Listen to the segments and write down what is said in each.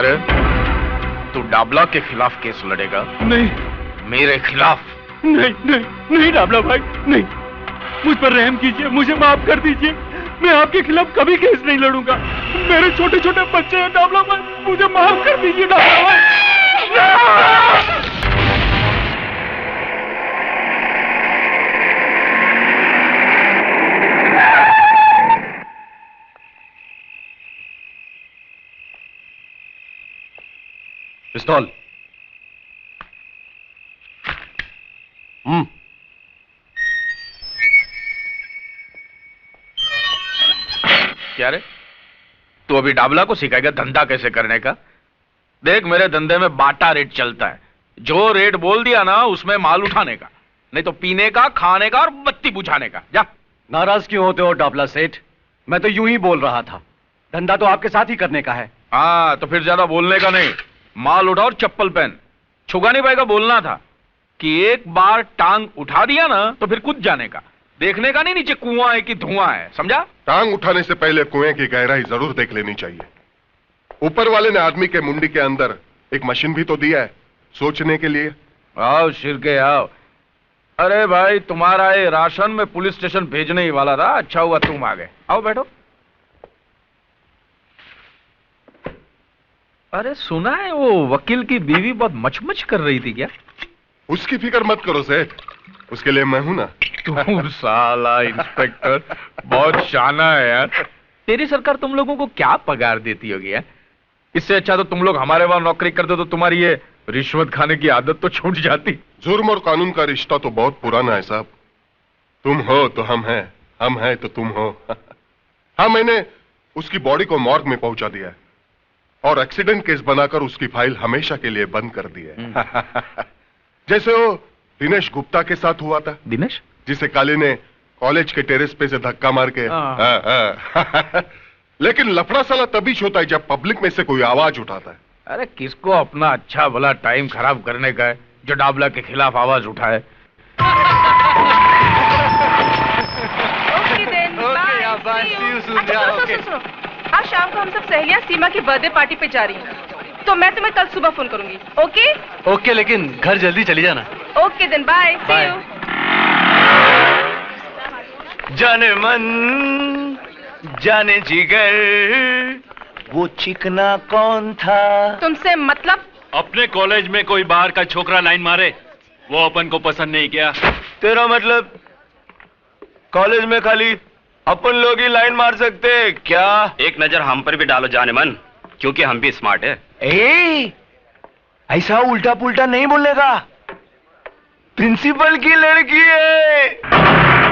क्या रे? तू डाबला के खिलाफ केस लड़ेगा? नहीं। मेरे खिलाफ? नहीं नहीं नहीं डाबला भाई, नहीं। मुझ पर रहम कीजिए, मुझे माफ कर दीजिए। मैं आपके खिलाफ कभी केस नहीं लड़ूंगा। मेरे छोटे छोटे बच्चे हैं डाबला भाई, मुझे माफ कर दीजिए डाबला भाई। पिस्तौल। क्या रे? तू अभी डाबला को सिखाएगा धंधा कैसे करने का? देख, मेरे धंधे में बाटा रेट चलता है। जो रेट बोल दिया ना, उसमें माल उठाने का, नहीं तो पीने का, खाने का और बत्ती बुझाने का। जा। नाराज क्यों होते हो डाबला सेठ? मैं तो यूं ही बोल रहा था, धंधा तो आपके साथ ही करने का है। हाँ, तो फिर ज्यादा बोलने का नहीं। माल उठा और चप्पल पहन। छुगा नहीं पाएगा। बोलना था कि एक बार टांग उठा दिया ना तो फिर कूद जाने का। देखने का नहीं नीचे कुआं है कि धुआं है, समझा? टांग उठाने से पहले कुएं की गहराई जरूर देख लेनी चाहिए। ऊपर वाले ने आदमी के मुंडी के अंदर एक मशीन भी तो दिया है सोचने के लिए। आओ शिरके आओ। अरे भाई, तुम्हारा ये राशन में पुलिस स्टेशन भेजने ही वाला था। अच्छा हुआ तुम आ गए। आओ बैठो। अरे सुना है वो वकील की बीवी बहुत मचमच कर रही थी क्या? उसकी फिक्र मत करो सेठ, उसके लिए मैं हूं ना। तू साला इंस्पेक्टर बहुत शाना है यार। तेरी सरकार तुम लोगों को क्या पगार देती होगी यार? इससे अच्छा तो तुम लोग हमारे वहां नौकरी करते तो तुम्हारी ये रिश्वत खाने की आदत तो छूट जाती। जुर्म और कानून का रिश्ता तो बहुत पुराना है साहब। तुम हो तो हम हैं, हम हैं तो तुम हो। हाँ, मैंने उसकी बॉडी को मॉर्ग में पहुंचा दिया है और एक्सीडेंट केस बनाकर उसकी फाइल हमेशा के लिए बंद कर दी है। जैसे वो दिनेश गुप्ता के साथ हुआ था। दिनेश? जिसे काली ने कॉलेज के टेरेस पे से धक्का मार के। लेकिन लफड़ा साला तभी होता है जब पब्लिक में से कोई आवाज उठाता है। अरे किसको अपना अच्छा भला टाइम खराब करने का है जो डाबला के खिलाफ आवाज उठाए। आज शाम को हम सब सहेलियां सीमा की बर्थडे पार्टी पे जा रही हैं, तो मैं तुम्हें कल सुबह फोन करूंगी। ओके? ओके, लेकिन घर जल्दी चली जाना। Okay then, bye, see you. जाने मन जाने जिगर, वो चिकना कौन था? तुमसे मतलब? अपने कॉलेज में कोई बाहर का छोकरा लाइन मारे, वो अपन को पसंद नहीं किया। तेरा मतलब कॉलेज में खाली अपन लोग ही लाइन मार सकते हैं क्या? एक नजर हम पर भी डालो जाने मन, क्योंकि हम भी स्मार्ट है। ऐसा उल्टा पुल्टा नहीं बोलने का। प्रिंसिपल की लड़की है,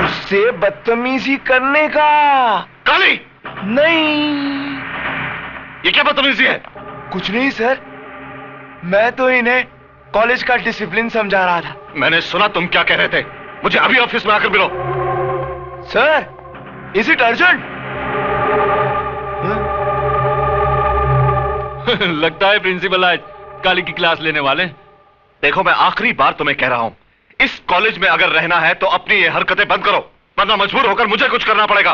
उससे बदतमीजी करने का। काली! नहीं, ये क्या बदतमीजी है? कुछ नहीं सर, मैं तो इन्हें कॉलेज का डिसिप्लिन समझा रहा था। मैंने सुना तुम क्या कह रहे थे। मुझे अभी ऑफिस में आकर मिलो। Sir, is it urgent? लगता है प्रिंसिपल आज काली की क्लास लेने वाले। देखो, मैं आखिरी बार तुम्हें कह रहा हूं, इस कॉलेज में अगर रहना है तो अपनी ये हरकतें बंद करो, वरना मजबूर होकर मुझे कुछ करना पड़ेगा।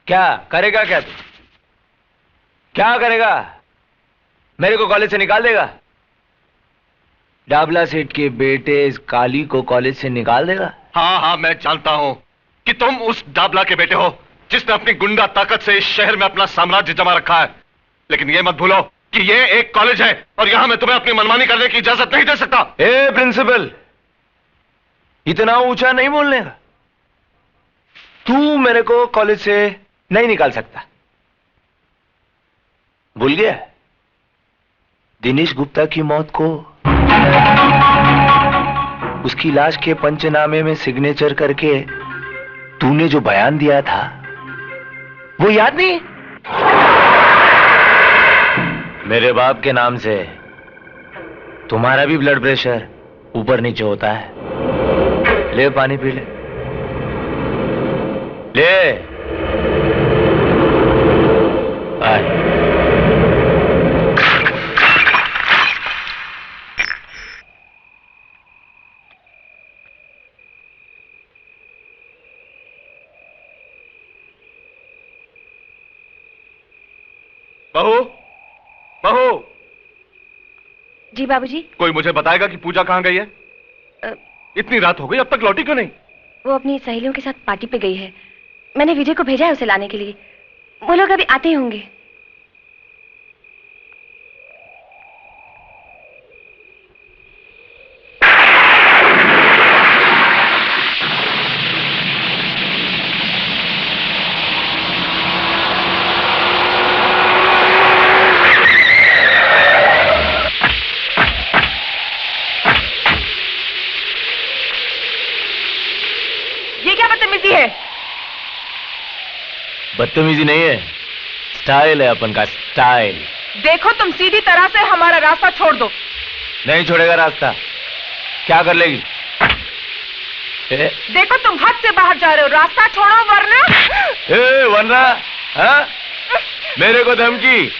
क्या करेगा? क्या तू क्या करेगा? मेरे को कॉलेज से निकाल देगा? डाबला सेठ के बेटे इस काली को कॉलेज से निकाल देगा? हाँ, मैं जानता हूं कि तुम उस डाबला के बेटे हो जिसने अपनी गुंडा ताकत से इस शहर में अपना साम्राज्य जमा रखा है। लेकिन यह मत भूलो कि यह एक कॉलेज है और यहां मैं तुम्हें अपनी मनमानी करने की इजाजत नहीं दे सकता। प्रिंसिपल, इतना ऊंचा नहीं बोलने का। तू मेरे को कॉलेज से नहीं निकाल सकता। भूल गया दिनेश गुप्ता की मौत को? उसकी लाश के पंचनामे में सिग्नेचर करके तूने जो बयान दिया था, वो याद नहीं? मेरे बाप के नाम से तुम्हारा भी ब्लड प्रेशर ऊपर नीचे होता है। ले पानी पी ले। आए। बहू, बहू। जी बाबूजी। कोई मुझे बताएगा कि पूजा कहाँ गई है? इतनी रात हो गई, अब तक लौटी क्यों नहीं? वो अपनी सहेलियों के साथ पार्टी पे गई है। मैंने विजय को भेजा है उसे लाने के लिए। वो लोग अभी आते ही होंगे। बदतमीजी नहीं है, स्टाइल है अपन का, स्टाइल। देखो तुम सीधी तरह से हमारा रास्ता छोड़ दो। नहीं छोड़ेगा रास्ता। क्या कर लेगी? देखो तुम हद से बाहर जा रहे हो, रास्ता छोड़ो वरना। हाँ? मेरे को धमकी?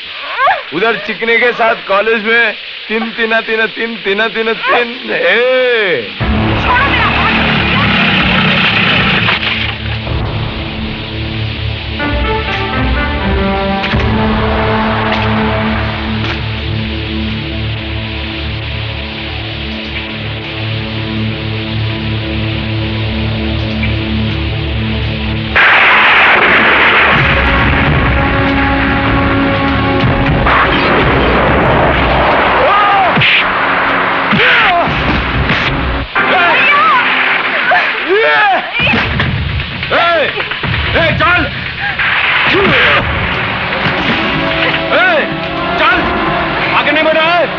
उधर चिकने के साथ कॉलेज में तीन। छोड़ो मेरा हाथ।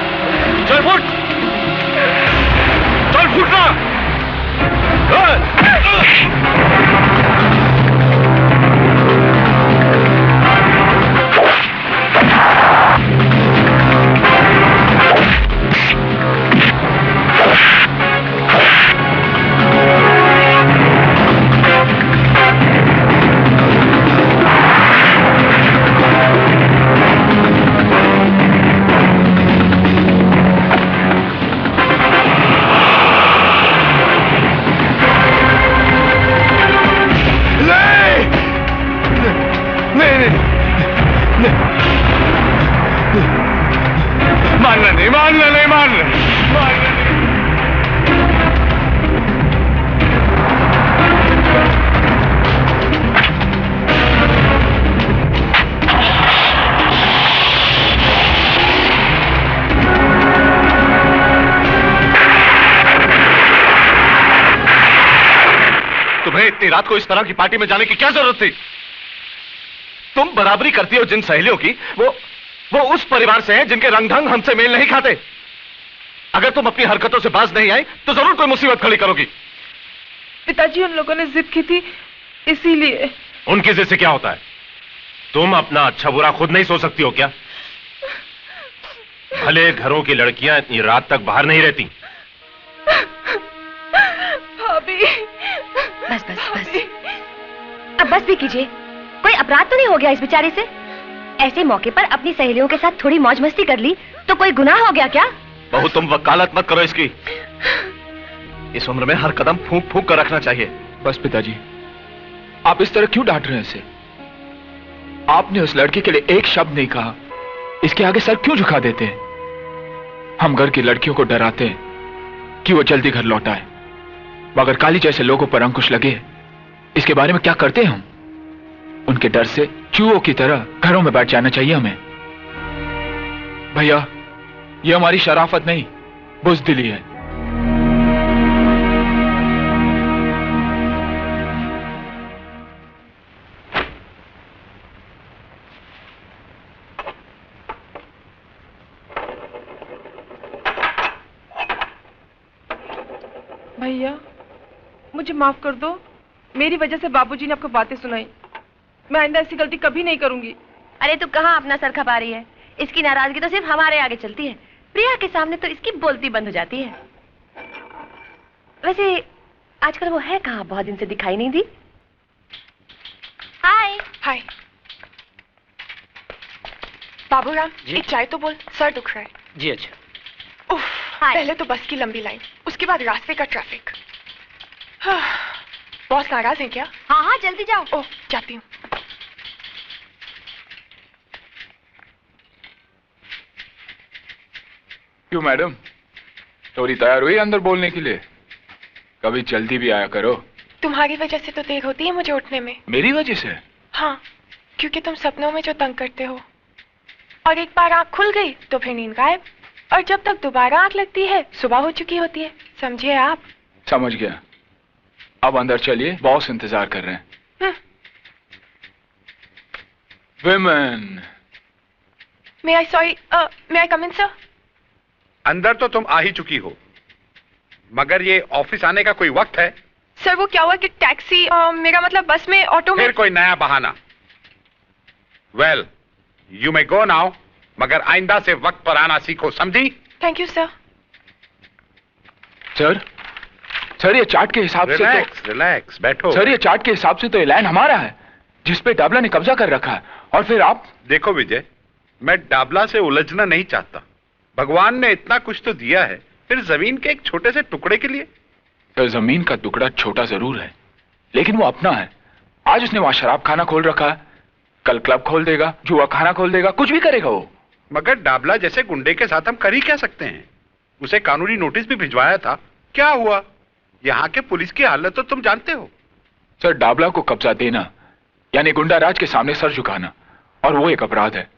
रात को इस तरह की पार्टी में जाने की क्या जरूरत थी? तुम बराबरी करती हो जिन सहेलियों की, वो उस परिवार से हैं जिनके रंग ढंग हमसे मेल नहीं खाते। अगर तुम अपनी हरकतों से बाज नहीं आई तो जरूर कोई मुसीबत खड़ी करोगी। पिताजी उन लोगों ने जिद की थी, इसीलिए। उनकी जिद से क्या होता है? तुम अपना अच्छा बुरा खुद नहीं सोच सकती हो क्या? भले घरों की लड़कियां इतनी रात तक बाहर नहीं रहती। भाभी। बस बस बस, अब बस भी कीजिए। कोई अपराध तो नहीं हो गया इस बेचारे से? ऐसे मौके पर अपनी सहेलियों के साथ थोड़ी मौज मस्ती कर ली तो कोई गुनाह हो गया क्या? बहू तुम वकालत मत करो इसकी। इस उम्र में हर कदम फूंक फूंक कर रखना चाहिए। बस पिताजी, आप इस तरह क्यों डांट रहे हैं इसे? आपने उस लड़के के लिए एक शब्द नहीं कहा, इसके आगे सर क्यों झुका देते हैं? हम घर की लड़कियों को डराते हैं कि वो जल्दी घर लौट आए, मगर काली जैसे लोगों पर अंकुश लगे, इसके बारे में क्या करते हैं हम? उनके डर से चूहों की तरह घरों में बैठ जाना चाहिए हमें। भैया, ये हमारी शराफत नहीं, बुज़दिली है। भैया, मुझे माफ कर दो। मेरी वजह से बाबूजी ने आपको बातें सुनाई। मैं आइंदा ऐसी गलती कभी नहीं करूंगी। अरे तू कहाँ अपना सर खपा रही है? इसकी नाराजगी तो सिर्फ हमारे आगे चलती है, प्रिया के सामने तो इसकी बोलती बंद हो जाती है। वैसे आजकल वो है कहाँ? बहुत दिन से दिखाई नहीं दी। हाय हाय। बाबूराम, एक चाय तो बोल, सर दुख रहा है। जी अच्छा। उफ, पहले तो बस की लंबी लाइन, उसके बाद रास्ते का ट्रैफिक। बॉस नाराज है क्या? हाँ हाँ जल्दी जाओ। ओह, जाती हूँ। क्यों मैडम, थोड़ी तैयार हुई अंदर बोलने के लिए? कभी जल्दी भी आया करो। तुम्हारी वजह से तो देर होती है मुझे उठने में। मेरी वजह से? हाँ, क्योंकि तुम सपनों में जो तंग करते हो, और एक बार आंख खुल गई तो फिर नींद गायब, और जब तक दोबारा आंख लगती है सुबह हो चुकी होती है। समझे आप? समझ गया। अब अंदर चलिए, बॉस इंतजार कर रहे हैं। Women. May I come in, sir? अंदर तो तुम आ ही चुकी हो, मगर ये ऑफिस आने का कोई वक्त है? सर वो क्या हुआ कि टैक्सी, मेरा मतलब बस में, ऑटो में। फिर कोई नया बहाना। Well, you may go now, मगर आइंदा से वक्त पर आना सीखो, समझी? Thank you sir. सर ये चार्ट के हिसाब से तो रिलैक्स बैठो। सर ये चार्ट के हिसाब से तो ये लैंड हमारा है जिसपे डाबला ने कब्जा कर रखा है, और फिर आप। देखो विजय, मैं डाबला से उलझना नहीं चाहता। भगवान ने इतना कुछ तो दिया है, फिर जमीन के एक छोटे से टुकड़े के लिए। सर जमीन का टुकड़ा छोटा जरूर है, लेकिन वो अपना है। आज उसने वहां शराब खाना खोल रखा है, कल क्लब खोल देगा, जुआ खाना खोल देगा, कुछ भी करेगा वो। मगर डाबला जैसे गुंडे के साथ हम कर ही क्या सकते हैं? उसे कानूनी नोटिस भी भिजवाया था, क्या हुआ? यहाँ के पुलिस की हालत तो तुम जानते हो। सर डाबला को कब्जा देना यानी गुंडा राज के सामने सर झुकाना, और वो एक अपराध है।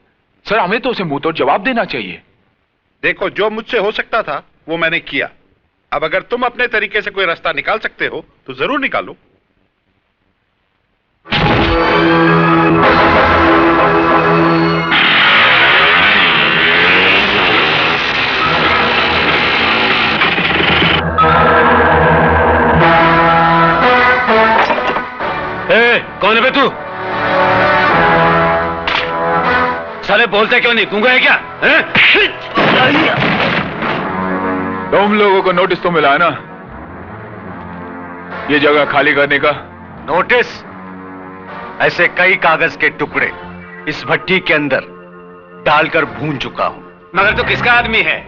सर हमें तो उसे मुंह तोड़ जवाब देना चाहिए। देखो, जो मुझसे हो सकता था वो मैंने किया। अब अगर तुम अपने तरीके से कोई रास्ता निकाल सकते हो तो जरूर निकालो। कौन है बे तू? साले बोलते क्यों नहीं? गूंगा है क्या? तुम लोगों को नोटिस तो मिला है ना ये जगह खाली करने का? नोटिस? ऐसे कई कागज के टुकड़े इस भट्टी के अंदर डालकर भून चुका हूं। मगर तो किसका आदमी है,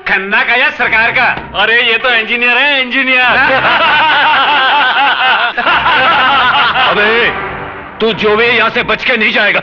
खन्ना का या सरकार का? अरे ये तो इंजीनियर है, इंजीनियर। अबे तू जो भी यहां से बच के नहीं जाएगा।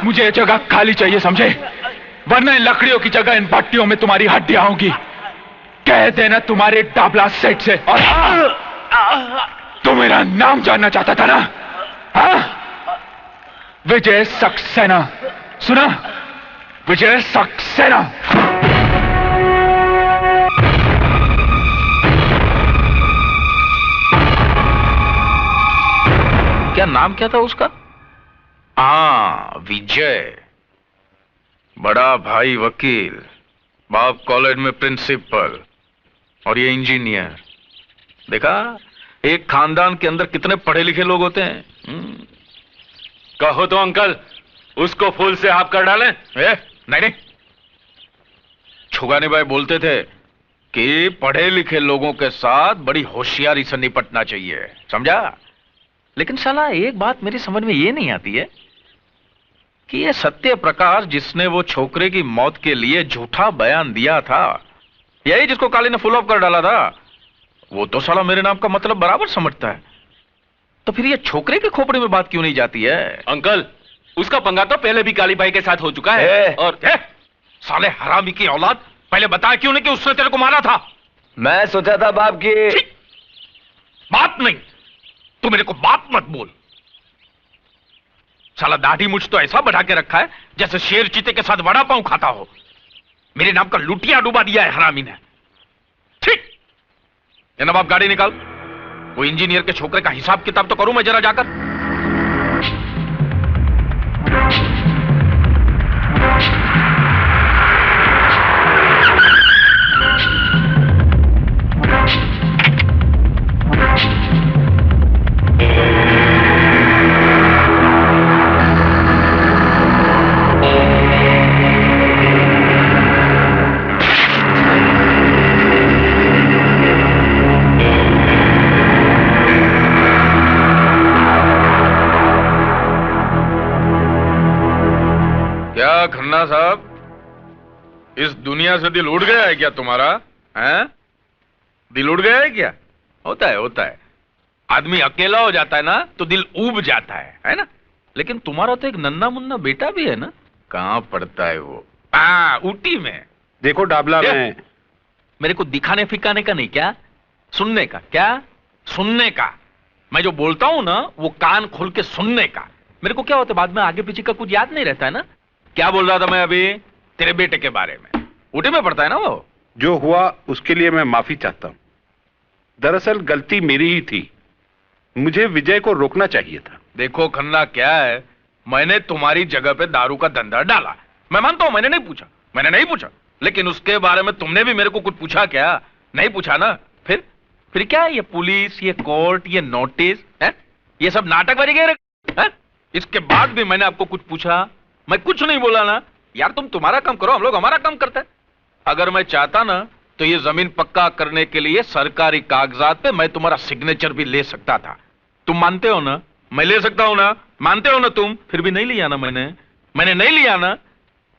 मुझे जगह खाली चाहिए, समझे? वरना इन लकड़ियों की जगह इन भट्टियों में तुम्हारी हड्डियां होंगी। कह देना तुम्हारे डाबला सेठ से। और तू मेरा नाम जानना चाहता था ना? हाँ? विजय सक्सेना, सुना? विजय सक्सेना। क्या नाम क्या था उसका? हाँ, विजय। बड़ा भाई वकील, बाप कॉलेज में प्रिंसिपल, और ये इंजीनियर। देखा, एक खानदान के अंदर कितने पढ़े लिखे लोग होते हैं। कहो तो अंकल, उसको फूल से आप कर डालें। नहीं, छुगानी भाई बोलते थे कि पढ़े लिखे लोगों के साथ बड़ी होशियारी से निपटना चाहिए, समझा? लेकिन साला एक बात मेरी समझ में ये नहीं आती है कि ये सत्य प्रकाश जिसने वो छोकरे की मौत के लिए झूठा बयान दिया था, यही जिसको काली ने फुल ऑफ कर डाला था, वो तो साला मेरे नाम का मतलब बराबर समझता है। तो फिर ये छोकरे के खोपड़े में बात क्यों नहीं जाती है? अंकल, उसका पंगा तो पहले भी काली भाई के साथ हो चुका है। और साले हरामी की औलाद, पहले बताया क्यों नहीं कि उसने तेरे को मारा था? मैं सोचा था बाप की बाप नहीं, तू मेरे को बाप मत बोल। साला दाढ़ी मुझ तो ऐसा बढ़ा के रखा है जैसे शेर चीते के साथ वड़ा पांव खाता हो। मेरे नाम का लुटिया डुबा दिया है हरामी ने। ठीक, ये नवाब गाड़ी निकाल। वो इंजीनियर के छोकरे का हिसाब किताब तो करूं मैं जरा जाकर। खन्ना साहब, इस दुनिया से दिल उड़ गया है क्या तुम्हारा? हैं? दिल उड़ गया है क्या? होता है। आदमी अकेला हो जाता है ना तो दिल ऊब जाता है ना? लेकिन तुम्हारा तो एक नन्ना मुन्ना बेटा भी है ना? कहां पढ़ता है वो? ऊटी में। देखो डाबला में। मेरे को दिखाने फिकाने का नहीं, क्या सुनने का? क्या सुनने का? मैं जो बोलता हूं ना वो कान खोल के सुनने का। मेरे को क्या होता है बाद में आगे पीछे का कुछ याद नहीं रहता है ना। क्या बोल रहा था मैं अभी? तेरे बेटे के बारे में। ऊटी में पढ़ता है ना वो। जो हुआ उसके लिए मैं माफी चाहता हूं। दरअसल गलती मेरी ही थी, मुझे विजय को रोकना चाहिए था। देखो खन्ना, क्या है, मैंने तुम्हारी जगह पे दारू का धंधा डाला। मैं मानता हूं मैंने नहीं पूछा, लेकिन उसके बारे में तुमने भी मेरे को कुछ पूछा क्या? नहीं पूछा ना। फिर क्या है ये पुलिस, ये कोर्ट, ये नोटिस है, ये सब नाटक बन गए। इसके बाद भी मैंने आपको कुछ पूछा? मैं कुछ नहीं बोला ना। यार तुम तुम्हारा काम करो, हम लोग हमारा काम करते हैं। अगर मैं चाहता ना तो ये जमीन पक्का करने के लिए सरकारी कागजात पे मैं तुम्हारा सिग्नेचर भी ले सकता था। तुम मानते हो ना? मैं ले सकता हूं ना? मानते हो ना तुम? फिर भी नहीं लिया ना मैंने नहीं लिया ना।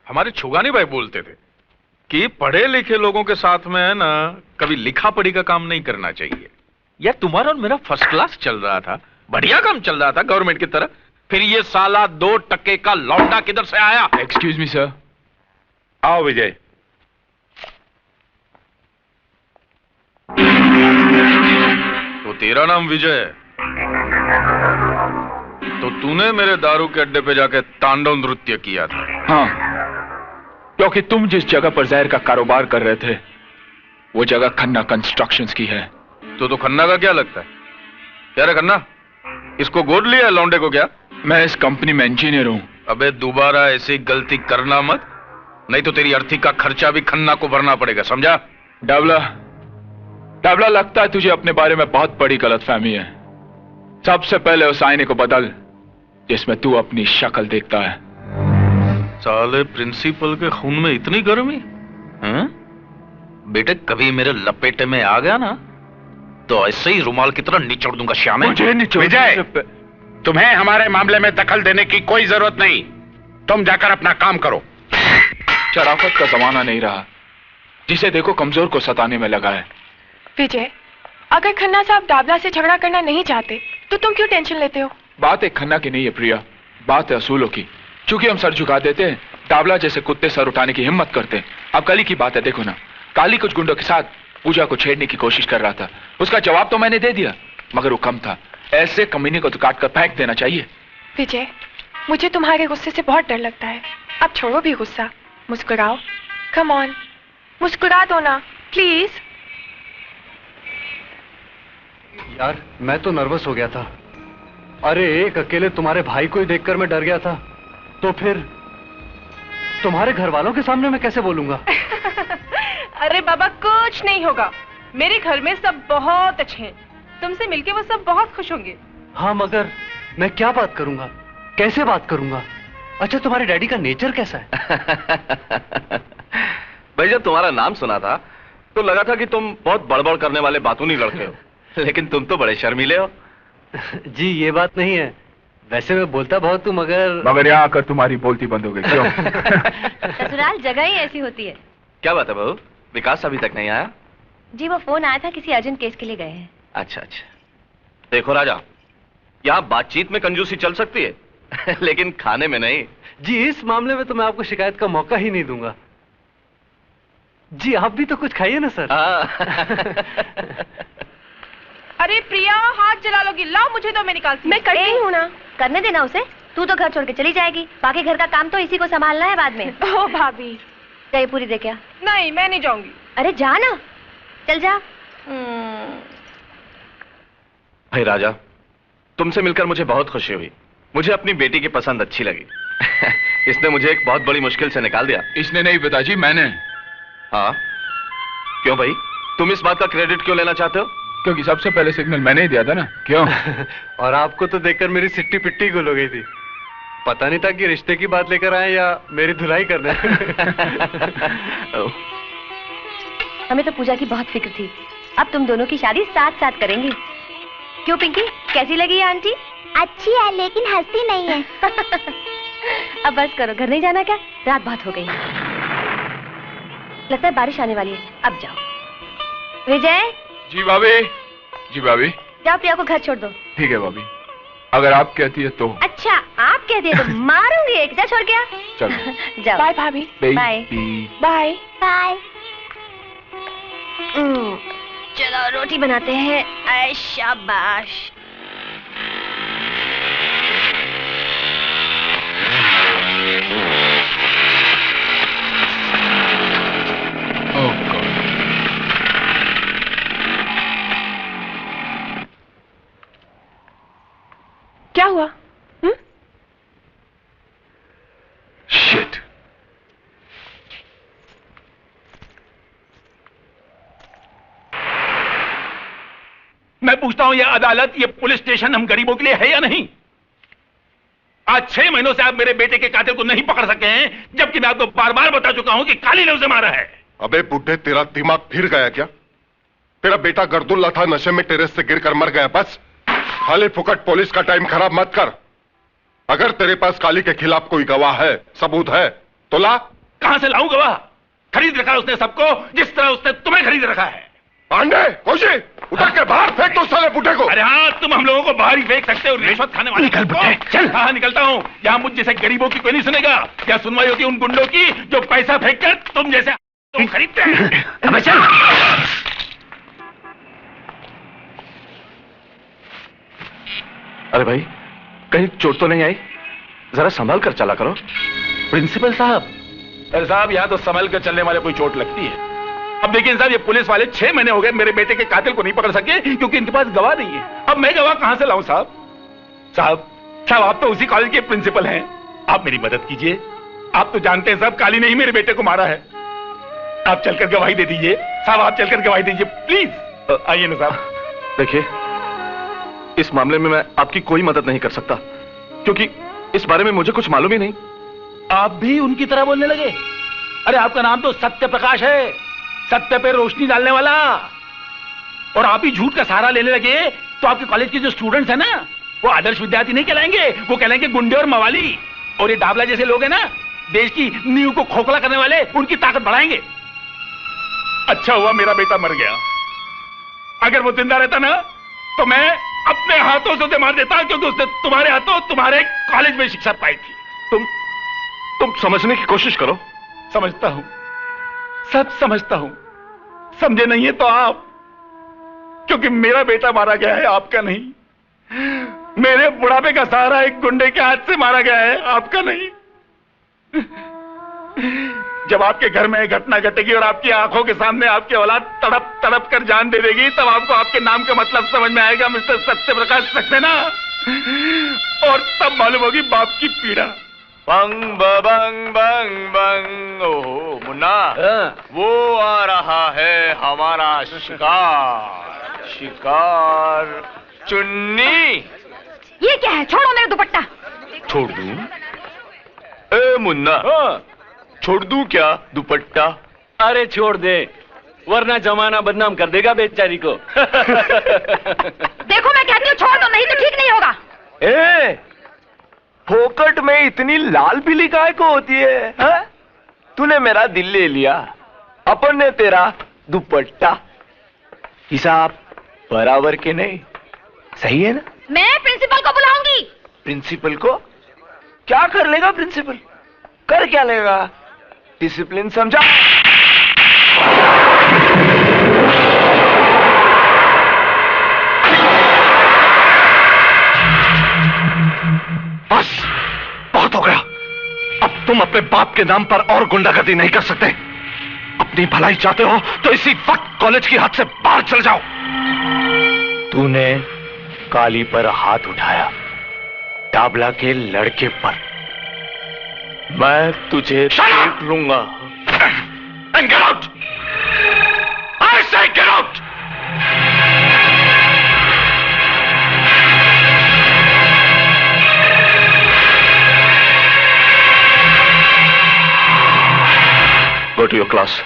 हमारे छुगानी भाई बोलते थे कि पढ़े लिखे लोगों के साथ में है ना कभी लिखा पढ़ी का काम नहीं करना चाहिए। यार तुम्हारा और मेरा फर्स्ट क्लास चल रहा था, बढ़िया काम चल रहा था गवर्नमेंट की तरह। फिर ये साला 2 टके का लौंडा किधर से आया? Excuse me sir. आओ विजय। तो तेरा नाम विजय है, तो तूने मेरे दारू के अड्डे पे जाके तांडव नृत्य किया था? हाँ, क्योंकि तुम जिस जगह पर जहर का कारोबार कर रहे थे वो जगह खन्ना कंस्ट्रक्शंस की है। तो खन्ना का क्या लगता है? क्या रे खन्ना, इसको गोद लिया है लौंडे को क्या? मैं इस कंपनी में इंजीनियर हूं। अबे दोबारा ऐसी गलती करना मत, नहीं तो तेरी अर्थी का खर्चा भी खन्ना को भरना पड़ेगा, समझा? डाबला, लगता है तुझे अपने बारे में बहुत बड़ी गलतफहमी है। सबसे पहले उस आईने को बदल जिसमें तू अपनी शक्ल देखता है। साले प्रिंसिपल के खून में इतनी गर्मी? बेटे कभी मेरे लपेटे में आ गया ना तो ऐसे ही रुमाल की तरह निचोड़ दूंगा श्यामे। विजय, तुम्हें हमारे मामले में दखल देने की कोई जरूरत नहीं। तुम जाकर अपना काम करो। शराफत का जमाना नहीं रहा, जिसे देखो कमजोर को सताने में लगा है। विजय, अगर खन्ना साहब डाबला से झगड़ा करना नहीं चाहते तो तुम क्यों टेंशन लेते हो? बात एक खन्ना की नहीं है प्रिया, बात है असूलों की। चूंकि हम सर झुका देते हैं, डाबला जैसे कुत्ते सर उठाने की हिम्मत करते हैं। अब कल ही की बात है, देखो ना, काली कुछ गुंडों के साथ पूजा को छेड़ने की कोशिश कर रहा था। उसका जवाब तो मैंने दे दिया, मगर वो कम था। ऐसे कमीने को तो काट कर फेंक देना चाहिए। विजय, मुझे तुम्हारे गुस्से से बहुत डर लगता है। अब छोड़ो भी गुस्सा, मुस्कुराओ। कम ऑन, मुस्कुरा दो ना प्लीज। यार मैं तो नर्वस हो गया था। अरे एक अकेले तुम्हारे भाई को ही देखकर मैं डर गया था, तो फिर तुम्हारे घर वालों के सामने मैं कैसे बोलूंगा? अरे बाबा कुछ नहीं होगा, मेरे घर में सब बहुत अच्छे हैं। तुमसे मिलके वो सब बहुत खुश होंगे। हाँ मगर मैं क्या बात करूंगा, कैसे बात करूंगा? अच्छा तुम्हारे डैडी का नेचर कैसा है? भाई जब तुम्हारा नाम सुना था तो लगा था कि तुम बहुत बड़बड़ करने वाले बातूनी लड़के हो, लेकिन तुम तो बड़े शर्मीले हो। जी ये बात नहीं है, वैसे मैं बोलता बहुत हूँ मगर यहाँ आकर तुम्हारी बोलती बंद हो गई क्यों? ससुराल जगह ही ऐसी होती है। क्या बात है बहू, विकास अभी तक नहीं आया? जी वो फोन आया था, किसी अर्जेंट केस के लिए गए हैं। अच्छा अच्छा। देखो राजा, यहाँ बातचीत में कंजूसी चल सकती है लेकिन खाने में नहीं। जी इस मामले में तो मैं आपको शिकायत का मौका ही नहीं दूंगा। जी आप भी तो कुछ खाइए ना सर। अरे प्रिया, हाथ जला लोगी, लाओ मुझे तो मैं निकालती। मैं करती हूँ ना। करने देना उसे, तू तो घर छोड़ के चली जाएगी, बाकी घर का काम तो इसी को संभालना है बाद में। ओ भाभी, चाय पूरी दे क्या? नहीं, मैं नहीं जाऊंगी। अरे जा ना, चल जा। भाई राजा, तुमसे मिलकर मुझे बहुत खुशी हुई। मुझे अपनी बेटी की पसंद अच्छी लगी। इसने मुझे एक बहुत बड़ी मुश्किल से निकाल दिया। इसने नहीं पिताजी, मैंने। हाँ? क्यों भाई, तुम इस बात का क्रेडिट क्यों लेना चाहते हो? क्योंकि सबसे पहले सिग्नल मैंने ही दिया था ना। क्यों? और आपको तो देखकर मेरी सिट्टी पिट्टी गुल हो गई थी। पता नहीं था कि रिश्ते की बात लेकर आए या मेरी धुलाई करने। हमें तो पूजा की बहुत फिक्र थी, अब तुम दोनों की शादी साथ साथ करेंगे। क्यों पिंकी, कैसी लगी आंटी? अच्छी है लेकिन हंसती नहीं है। अब बस करो, घर नहीं जाना क्या? रात बहुत हो गई, लगता है बारिश आने वाली है। अब जाओ। विजय। जी भाभी। जी भाभी। जाओ प्रिया को घर छोड़ दो। ठीक है भाभी, अगर आप कहती है तो। अच्छा, आप कहती है तो मारूंगी एक। जा छोड़ के आ। चलो। जाओ। बाय भाभी। Bye bye bye. चलो रोटी बनाते हैं। ऐ शाबाश। क्या हुआ? शिट। मैं पूछता हूं, ये अदालत, ये पुलिस स्टेशन हम गरीबों के लिए है या नहीं? आज 6 महीनों से आप मेरे बेटे के कातिल को नहीं पकड़ सके हैं, जबकि मैं आपको बार बार बता चुका हूं कि काली ने उसे मारा है। अबे बुड्ढे, तेरा दिमाग फिर गया क्या? तेरा बेटा गर्दुल्ला था, नशे में टेरेस से गिरकर मर गया। बस खाली फुकट पुलिस का टाइम खराब मत कर। अगर तेरे पास काली के खिलाफ कोई गवाह है, सबूत है, तो ला। कहां से लाऊं गवाह? खरीद रखा उसने सबको, जिस तरह उसने तुम्हें खरीद रखा है। पांडे, कोशी, उतर के बाहर फेंक दो साले बुड्ढे को। अरे हाँ, तुम हम लोगों को बाहर ही फेंक सकते हो, रिश्वत खाने वाले। निकल बुड्ढे, चल। हाँ, निकलता हूँ। यहाँ मुझ जैसे गरीबों की कोई नहीं सुनेगा। क्या सुनवाई होती उन गुंडों की जो पैसा फेंक कर तुम जैसे तुम खरीदते हैं। अब चल। अरे भाई, कहीं चोट तो नहीं आई? जरा संभाल कर चला करो। प्रिंसिपल साहब। अरे साहब, यहाँ तो संभल कर चलने वाले कोई चोट लगती है। अब देखिए साहब, ये पुलिस वाले 6 महीने हो गए मेरे बेटे के कातिल को नहीं पकड़ सके क्योंकि इनके पास गवाह नहीं है। अब मैं गवाह कहां से लाऊं साहब? साहब, आप तो उसी कॉलेज के प्रिंसिपल हैं, आप मेरी मदद कीजिए। आप तो जानते हैं साहब, काली ने ही मेरे बेटे को मारा है। आप चलकर गवाही दे दीजिए साहब, आप चलकर गवाही दीजिए प्लीज। आइए ना साहब। देखिए, इस मामले में मैं आपकी कोई मदद नहीं कर सकता क्योंकि इस बारे में मुझे कुछ मालूम ही नहीं। आप भी उनकी तरह बोलने लगे? अरे आपका नाम तो सत्य प्रकाश है, सत्य पे रोशनी डालने वाला। और आप ही झूठ का सहारा लेने लगे तो आपके कॉलेज के जो स्टूडेंट्स हैं ना, वो आदर्श विद्यार्थी नहीं कहलाएंगे, वो कहलाएंगे गुंडे और मवाली। और ये डाबला जैसे लोग हैं ना, देश की नींव को खोखला करने वाले, उनकी ताकत बढ़ाएंगे। अच्छा हुआ मेरा बेटा मर गया, अगर वो जिंदा रहता ना तो मैं अपने हाथों से उसे मार देता, क्योंकि उसने तुम्हारे हाथों तुम्हारे कॉलेज में शिक्षा पाई थी। तुम समझने की कोशिश करो। समझता हूं, सब समझता हूं। समझे नहीं है तो आप, क्योंकि मेरा बेटा मारा गया है, आपका नहीं। मेरे बुढ़ापे का सहारा एक गुंडे के हाथ से मारा गया है, आपका नहीं। जब आपके घर में घटना घटेगी और आपकी आंखों के सामने आपकी औलाद तड़प तड़प कर जान दे देगी, तब आपको आपके नाम का मतलब समझ में आएगा, मिस्टर सत्य प्रकाश सक्सेना। और तब मालूम होगी बाप की पीड़ा। बंग बंग बंग बंग। ओहो मुन्ना, वो आ रहा है हमारा शिकार। शिकार चुन्नी। ये क्या है? छोड़ो मेरा दुपट्टा। छोड़ दूं? ए मुन्ना, छोड़ दूं क्या दुपट्टा? अरे छोड़ दे, वरना जमाना बदनाम कर देगा बेचारी को। देखो मैं कहती हूँ छोड़ दो, नहीं तो ठीक नहीं होगा। ए, फोकट में इतनी लाल पीली काय को होती है, हा? तूने मेरा दिल ले लिया, अपन ने तेरा दुपट्टा। हिसाब बराबर के नहीं, सही है ना? मैं प्रिंसिपल को बुलाऊंगी। प्रिंसिपल को? क्या कर लेगा प्रिंसिपल? कर क्या लेगा? डिसिप्लिन समझा? बस बहुत हो गया। अब तुम अपने बाप के नाम पर और गुंडागर्दी नहीं कर सकते। अपनी भलाई चाहते हो तो इसी वक्त कॉलेज की हद से बाहर चल जाओ। तूने काली पर हाथ उठाया, डाबला के लड़के पर। मैं तुझे देख लूंगा। And get out! I say get out! Go to your class.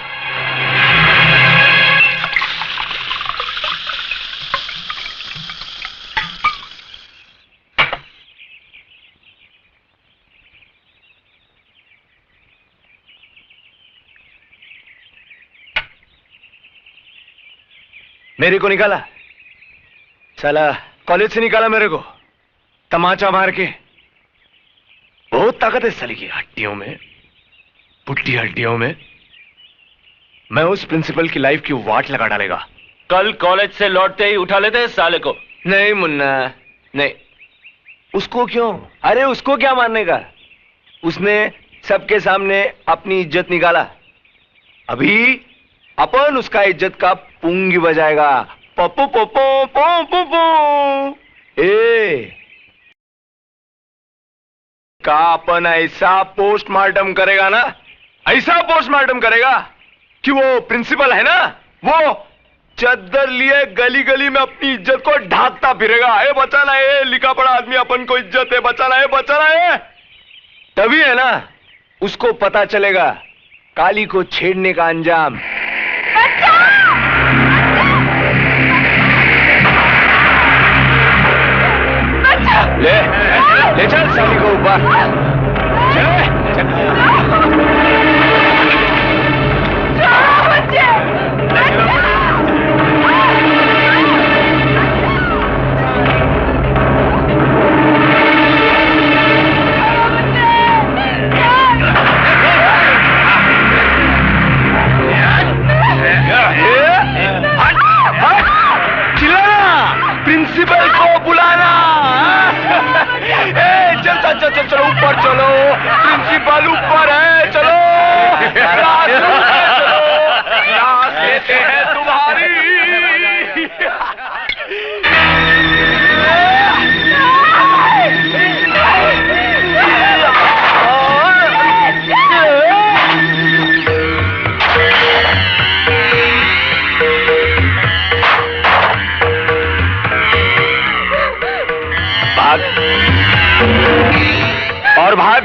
मेरे को निकाला, साला कॉलेज से निकाला मेरे को तमाचा मार के। बहुत ताकत है साली की हड्डियों में, पुट्टी हड्डियों में। मैं उस प्रिंसिपल की लाइफ की वाट लगा डालेगा। कल कॉलेज से लौटते ही उठा लेते हैं साले को। नहीं मुन्ना नहीं। उसको क्यों? अरे उसको क्या मारने का? उसने सबके सामने अपनी इज्जत निकाला। अभी अपन उसका इज्जत का पुंगी बजाएगा। पप्पू पप्पू पप्पू पप्पू। का अपन ऐसा पोस्टमार्टम करेगा ना, ऐसा पोस्टमार्टम करेगा कि वो प्रिंसिपल है ना, वो चद्दर लिए गली गली में अपनी इज्जत को ढाकता फिरेगा। ए बचाना है, लिखा पढ़ा आदमी अपन को इज्जत है, बचाना है, बचाना है। तभी है ना उसको पता चलेगा काली को छेड़ने का अंजाम। ले ले चल साली को ऊपर। प्रिंसिपल को बुलाना। चलो ऊपर चलो, प्रिंसिपल ऊपर है। चलो क्लास लेते हैं तुम्हारी। भाग और भाग।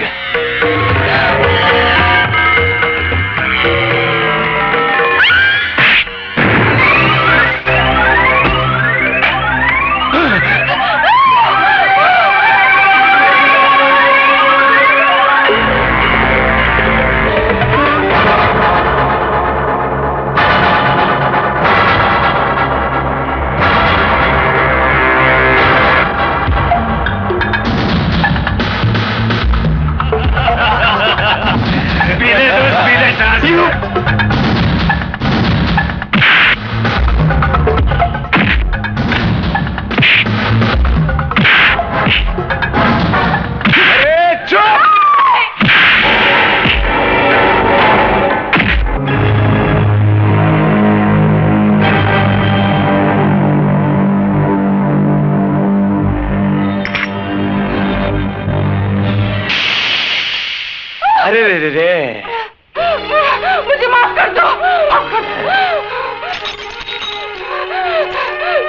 मुझे माफ कर दो।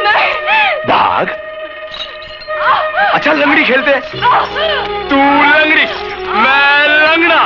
नहीं। भाग। अच्छा लंगड़ी खेलते। तू लंगड़ी, मैं लंगड़ा।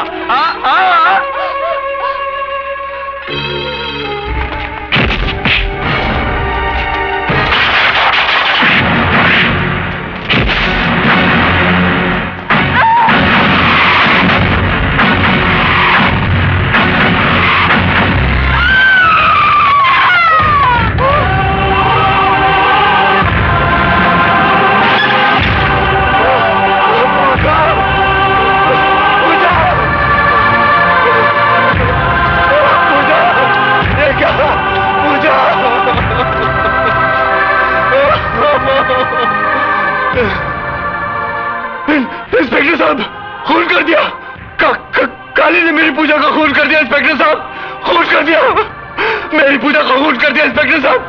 इंस्पेक्टर साहब, खून कर दिया। काली ने मेरी पूजा का खून कर दिया इंस्पेक्टर साहब, खून कर दिया। मेरी पूजा का खून कर दिया इंस्पेक्टर साहब,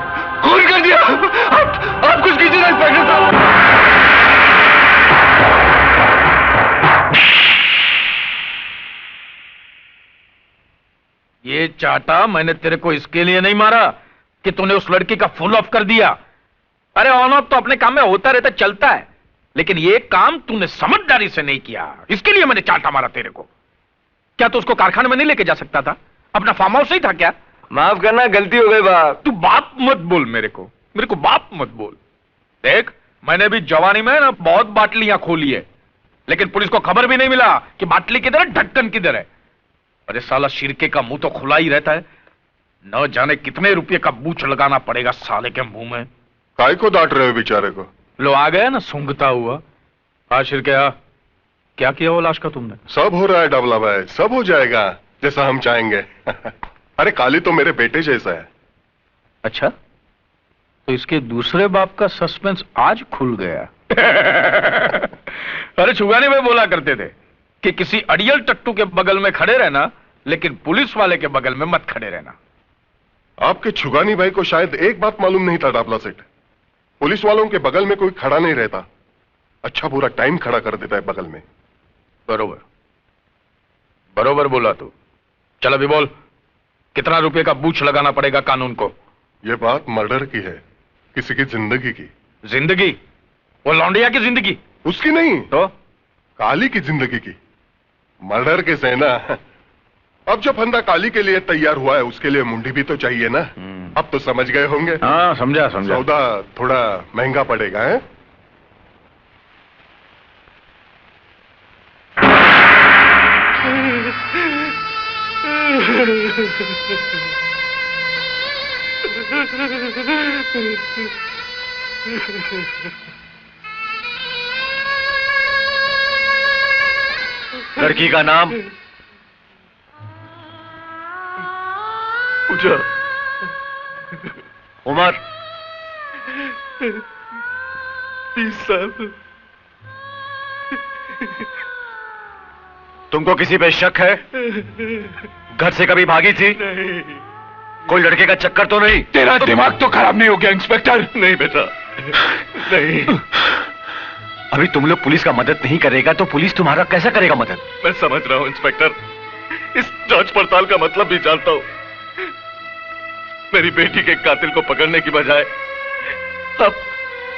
खून कर दिया। आप कुछ कीजिए ना इंस्पेक्टर साहब। ये चाटा मैंने तेरे को इसके लिए नहीं मारा कि तूने उस लड़की का फुल ऑफ कर दिया। अरे ऑन ऑफ तो अपने काम में होता रहता, चलता है, लेकिन ये काम तूने समझदारी से नहीं किया, इसके लिए मैंने चाटा मारा तेरे को। क्या तू उसको कारखाने में नहीं लेके जा सकता था? अपना फार्म हाउस ही था क्या? माफ करना, गलती हो गई बाप। तू बाप मत बोल मेरे को बाप मत बोल। देख, मैंने भी जवानी में ना बहुत बाटलियां खोली है, लेकिन पुलिस को खबर भी नहीं मिला कि बाटली किधर है, ढक्कन किधर है। अरे साला शिरके का मुंह तो खुला ही रहता है, न जाने कितने रुपए का बूच लगाना पड़ेगा साले के मुंह में। काय को डांट रहे हो बेचारे को? लो आ गया ना सूंघता हुआ। हाँ शिरके, क्या किया वो लाश का तुमने? सब हो रहा है डबला भाई, सब हो जाएगा जैसा हम चाहेंगे। अरे काली तो मेरे बेटे जैसा है। अच्छा, तो इसके दूसरे बाप का सस्पेंस आज खुल गया। अरे छुगाने में बोला करते थे कि किसी अड़ियल टट्टू के बगल में खड़े रहना, लेकिन पुलिस वाले के बगल में मत खड़े रहना। आपके छुगानी भाई को शायद एक बात मालूम नहीं था डाबला सेठ, पुलिस वालों के बगल में कोई खड़ा नहीं रहता, अच्छा पूरा टाइम खड़ा कर देता है बगल में। बरोबर बरोबर बोला तू। चल अभी बोल, कितना रुपए का बूच लगाना पड़ेगा कानून को? यह बात मर्डर की है, किसी की जिंदगी की। जिंदगी? वो लौंडिया की जिंदगी? उसकी नहीं तो काली की जिंदगी की। मर्डर के सेना। अब जो फंदा काली के लिए तैयार हुआ है, उसके लिए मुंडी भी तो चाहिए ना। अब तो समझ गए होंगे। हाँ समझा। सौदा थोड़ा महंगा पड़ेगा है? लड़की का नाम पूजा, उम्र 20 साल। तुमको किसी पे शक है? घर से कभी भागी थी? नहीं। कोई लड़के का चक्कर तो नहीं? तेरा दिमाग तो खराब नहीं हो गया इंस्पेक्टर? नहीं बेटा, नहीं। अभी तुम लोग पुलिस का मदद नहीं करेगा तो पुलिस तुम्हारा कैसा करेगा मदद? मैं समझ रहा हूं इंस्पेक्टर, इस जांच पड़ताल का मतलब भी जानता हूं। मेरी बेटी के कातिल को पकड़ने की बजाय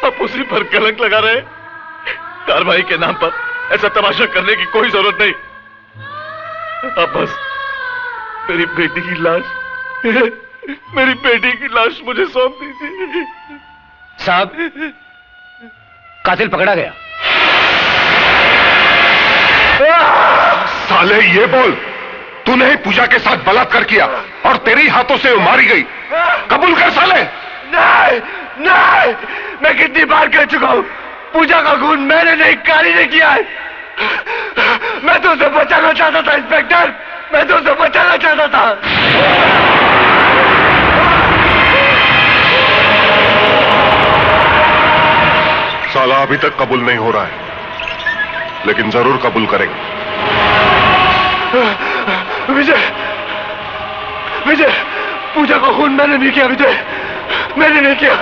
आप उसी पर कलंक लगा रहे। कार्रवाई के नाम पर ऐसा तमाशा करने की कोई जरूरत नहीं। अब बस मेरी बेटी की लाश मुझे सौंप दीजिए। साहब, कातिल पकड़ा गया। साले ये बोल, तूने ही पूजा के साथ बलात्कार किया और तेरी हाथों से वो मारी गई, कबूल कर साले। नहीं, नहीं, मैं कितनी बार कह चुका हूं, पूजा का खून मैंने नहीं, काली ने किया है। मैं तो उसे बचाना चाहता था इंस्पेक्टर, मैं तो उसे बचाना चाहता था। साला अभी तक कबूल नहीं हो रहा है, लेकिन जरूर कबूल करेंगे। विजय, पूजा का खून मैंने नहीं किया विजय, मैंने नहीं किया।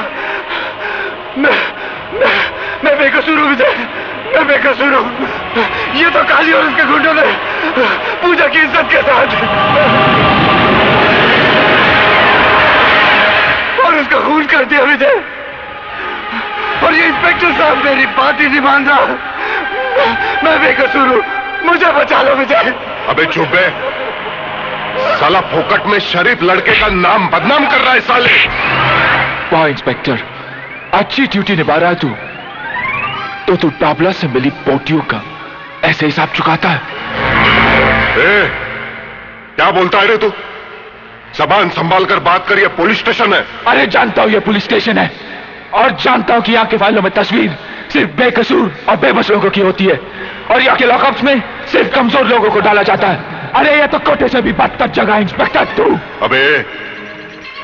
मैं बेकसूर हूं विजय, मैं बेकसूर हूं। ये तो काली और उसके गुंडों ने पूजा की इज्जत के साथ और उसका खून कर दिया विजय। और ये इंस्पेक्टर साहब मेरी बात ही नहीं मान रहा। मैं बेकसूर हूं, मुझे बचा लो विजय। अबे चुप है, साला फोकट में शरीफ लड़के का नाम बदनाम कर रहा है साले। वाह इंस्पेक्टर, अच्छी ड्यूटी निभा रहा है तू। तो तू टाबला से मिली पोटियों का ऐसे हिसाब चुकाता है? क्या बोलता है रे तू? जबान संभाल कर बात कर, ये पुलिस स्टेशन है। अरे जानता हूं ये पुलिस स्टेशन है, और जानता हूं कि यहाँ के फाइलों में तस्वीर सिर्फ बेकसूर और बेबस लोगों की होती है, और यहाँ के लॉकअप्स में सिर्फ कमजोर लोगों को डाला जाता है। अरे ये तो कोटे से भी बदतर जगह है इंस्पेक्टर तू। अबे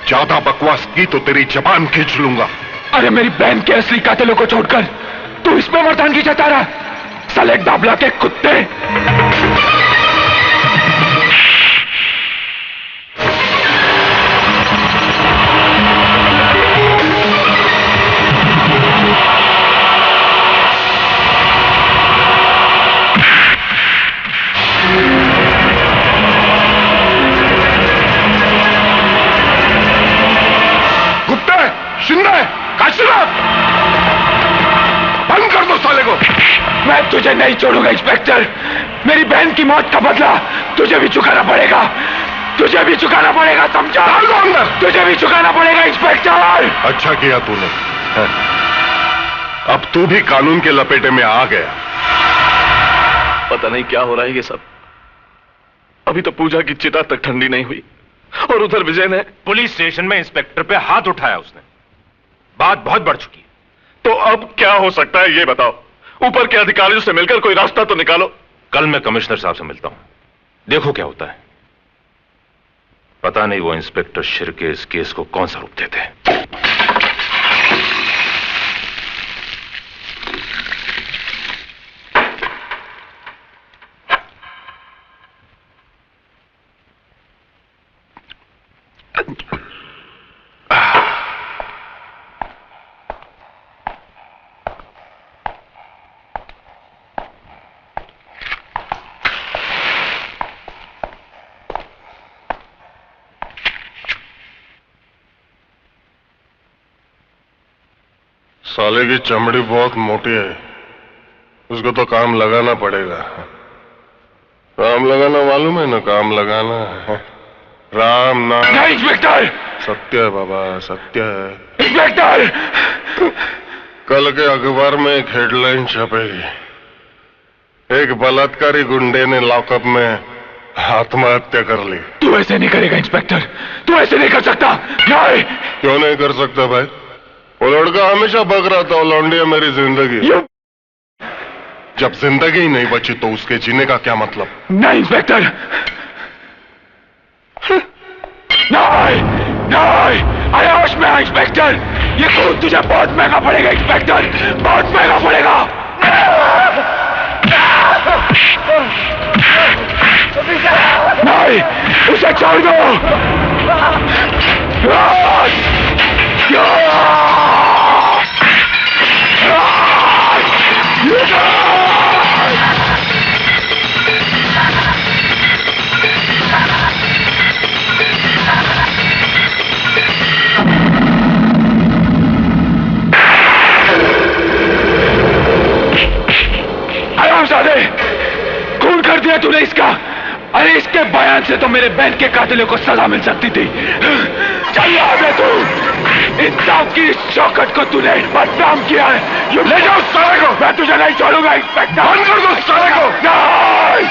ज्यादा बकवास की तो तेरी जबान खींच लूंगा। अरे मेरी बहन के असली कातिलों को छोड़कर तू इसमें मर्दानगी जता रहा, साले डाबला के कुत्ते। बंद कर दो साले को। मैं तुझे नहीं छोड़ूंगा इंस्पेक्टर। मेरी बहन की मौत का बदला तुझे भी चुकाना पड़ेगा। तुझे भी चुकाना पड़ेगा, समझा? अंदर तुझे भी चुकाना पड़ेगा इंस्पेक्टर। अच्छा किया तूने। अब तू भी कानून के लपेटे में आ गया। पता नहीं क्या हो रहा है ये सब। अभी तो पूजा की चिता तक ठंडी नहीं हुई और उधर विजय ने पुलिस स्टेशन में इंस्पेक्टर पे हाथ उठाया उसने। बात बहुत बढ़ चुकी है। तो अब क्या हो सकता है ये बताओ। ऊपर के अधिकारियों से मिलकर कोई रास्ता तो निकालो। कल मैं कमिश्नर साहब से मिलता हूं, देखो क्या होता है। पता नहीं वो इंस्पेक्टर शिर्के इस केस को कौन सा रूप देते हैं। साले की चमड़ी बहुत मोटी है, उसको तो काम लगाना पड़ेगा। काम लगाना मालूम है ना? काम लगाना है राम नाम। नहीं इंस्पेक्टर। सत्य है बाबा, सत्य है इंस्पेक्टर। कल के अखबार में एक हेडलाइन छपेगी, एक बलात्कारी गुंडे ने लॉकअप में आत्महत्या कर ली। तू ऐसे नहीं करेगा इंस्पेक्टर, तू ऐसे नहीं कर सकता। नहीं। क्यों नहीं कर सकता भाई? वो लड़का हमेशा बक रहा था, लौंडिया मेरी जिंदगी। जब जिंदगी ही नहीं बची तो उसके जीने का क्या मतलब? नहीं इंस्पेक्टर, नहीं नहीं, अरे होश में आ इंस्पेक्टर। ये खून तुझे बहुत महंगा पड़ेगा इंस्पेक्टर, बहुत महंगा पड़ेगा। नहीं, उसे छोड़ दो। खून कर दिया तूने इसका। अरे इसके बयान से तो मेरे बहन के कातिलों को सजा मिल सकती थी। चल यहाँ तू, इंसाफ की शौकत को तूने बदनाम किया है। ये ले जाओ साले को। मैं तुझे नहीं छोड़ूंगा इंस्पेक्टर। बंद कर दो साले को। नहीं।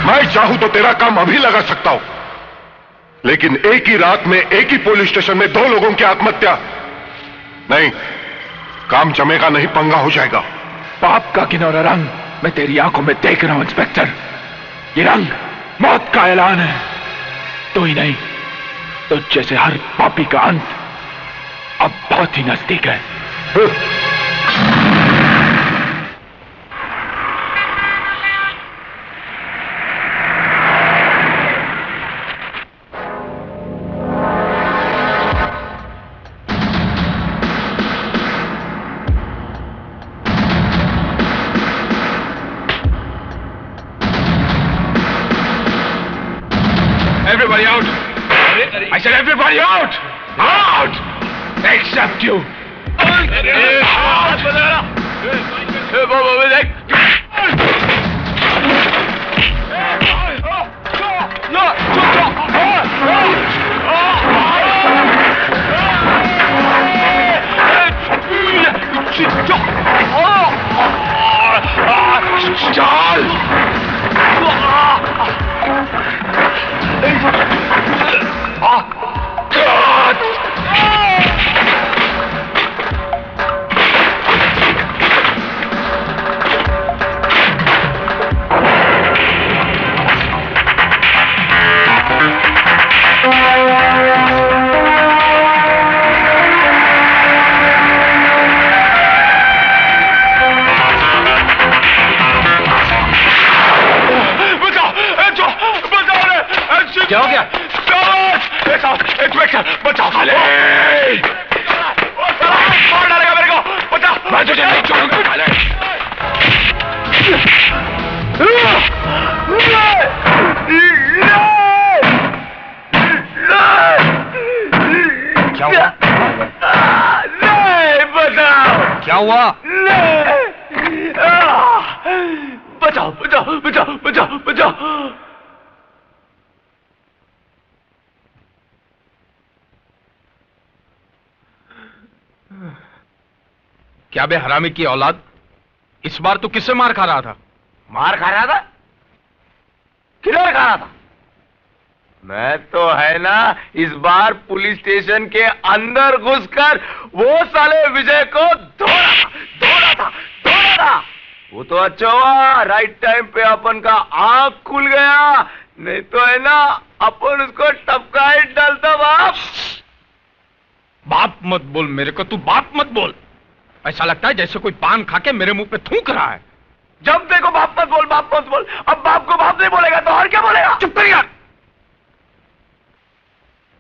मैं चाहूं तो तेरा काम अभी लगा सकता हूं, लेकिन एक ही रात में एक ही पुलिस स्टेशन में 2 लोगों की आत्महत्या नहीं, काम जमेगा नहीं, पंगा हो जाएगा। पाप का किनारा रंग मैं तेरी आंखों में देख रहा हूं इंस्पेक्टर। ये रंग मौत का ऐलान है। तो ही नहीं तो जैसे हर पापी का अंत अब बहुत ही नजदीक है। Everybody out! I said everybody out! Out! Except you! मैं तुझे नहीं छोड़ूंगा साले। क्या हुआ? नहीं बताओ क्या हुआ? बचाओ बचाओ बचाओ बचाओ बचाओ। क्या बे हरामी की औलाद, इस बार तू किससे मार खा रहा था? मार खा रहा था? किधर खा रहा था? मैं तो है ना इस बार पुलिस स्टेशन के अंदर घुसकर वो साले विजय को धोड़ा था। वो तो अच्छा हुआ राइट टाइम पे अपन का आंख खुल गया, नहीं तो है ना अपन उसको टपका ही डालता। बाप मत बोल मेरे को, तू बाप मत बोल। ऐसा लगता है जैसे कोई पान खा के मेरे मुंह पे थूक रहा है। जब देखो बाप मत बोल बाप मत बोल। अब बाप को बाप नहीं बोलेगा तो और क्या बोलेगा? चुप कर यार।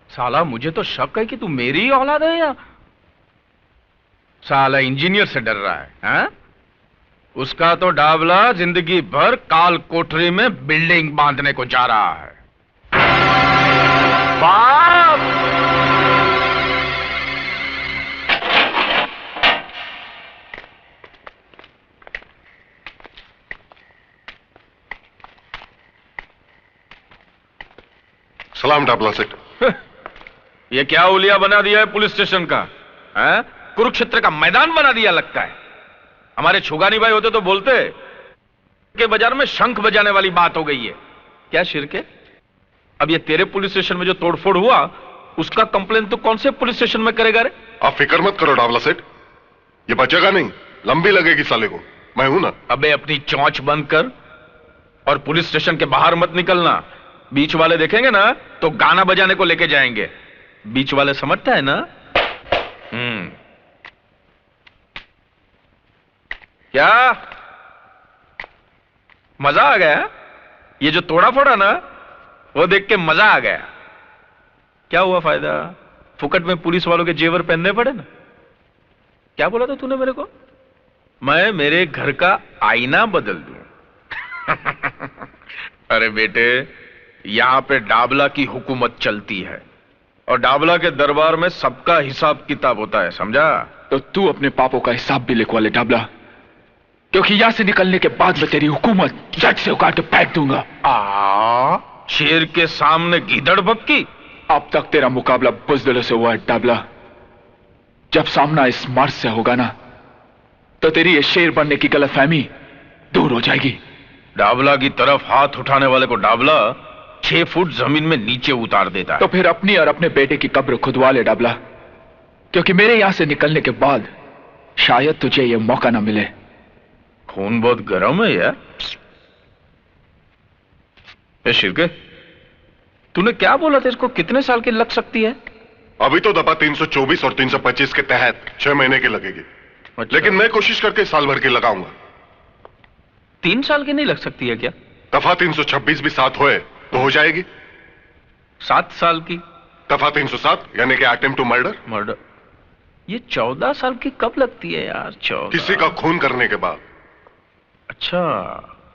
साला मुझे तो शक है कि तू मेरी ही औलाद है या साला इंजीनियर से डर रहा है, हा? उसका तो डाबला जिंदगी भर काल कोठरी में बिल्डिंग बांधने को जा रहा है। बाप सलाम डाबला सेठ। ये क्या उलिया बना दिया है पुलिस स्टेशन का, है? कुरुक्षेत्र का मैदान बना दिया लगता है। हमारे छुगानी भाई होते तो बोलते के बाजार में शंख बजाने वाली बात हो गई है। क्या शिरके, अब ये तेरे पुलिस स्टेशन में जो तोड़फोड़ हुआ उसका कंप्लेन तो कौन से पुलिस स्टेशन में करेगा रे? आप फिक्र मत करो डाबला सेठ, ये बचेगा नहीं, लंबी लगेगी साले को, मैं हूं ना। अबे अपनी चौंच बंद कर और पुलिस स्टेशन के बाहर मत निकलना। बीच वाले देखेंगे ना तो गाना बजाने को लेके जाएंगे। बीच वाले समझता है ना? क्या मजा आ गया? ये जो तोड़ा फोड़ा ना वो देख के मजा आ गया। क्या हुआ फायदा? फुकट में पुलिस वालों के जेवर पहनने पड़े ना। क्या बोला था तूने मेरे को? मैं मेरे घर का आईना बदल दूं? अरे बेटे, यहां पे डाबला की हुकूमत चलती है और डाबला के दरबार में सबका हिसाब किताब होता है, समझा? तो तू अपने पापों का हिसाब भी लिखवा ले डाबला, क्योंकि यहां से निकलने के बाद मैं तेरी हुकूमत जट से उखाड़ के फेंक दूंगा। शेर के सामने गीदड़ भक्की। अब तक तेरा मुकाबला बुज़दिलों से हुआ है डाबला, जब सामना इस मर्द से होगा ना तो तेरी ये शेर बनने की गलतफहमी दूर हो जाएगी। डाबला की तरफ हाथ उठाने वाले को डाबला 6 फुट जमीन में नीचे उतार देता है। तो फिर अपनी और अपने बेटे की कब्र खुदवा ले डाबला, क्योंकि मेरे यहां से निकलने के बाद शायद तुझे यह मौका ना मिले। खून बहुत गर्म है यार। शिरके, तूने क्या बोला था? इसको कितने साल की लग सकती है? अभी तो दफा 324 और 325 के तहत 6 महीने की लगेगी। अच्छा। लेकिन मैं कोशिश करके साल भर की लगाऊंगा। 3 साल की नहीं लग सकती है क्या? दफा 326 भी 7 होए तो हो जाएगी। 7 साल की? दफा 307 यानी कि अटेम्प्ट टू मर्डर। ये 14 साल की कब लगती है यार? 14 किसी का खून करने के बाद। अच्छा,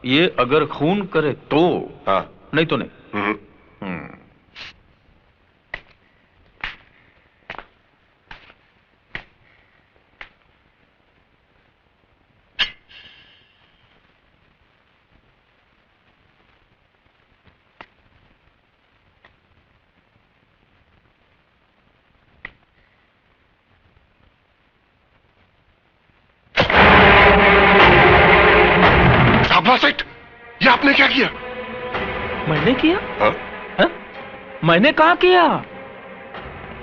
ये अगर खून करे तो? हाँ। नहीं तो नहीं। सेठ, ये आपने क्या किया? मैंने किया? हाँ? हा? मैंने कहा किया?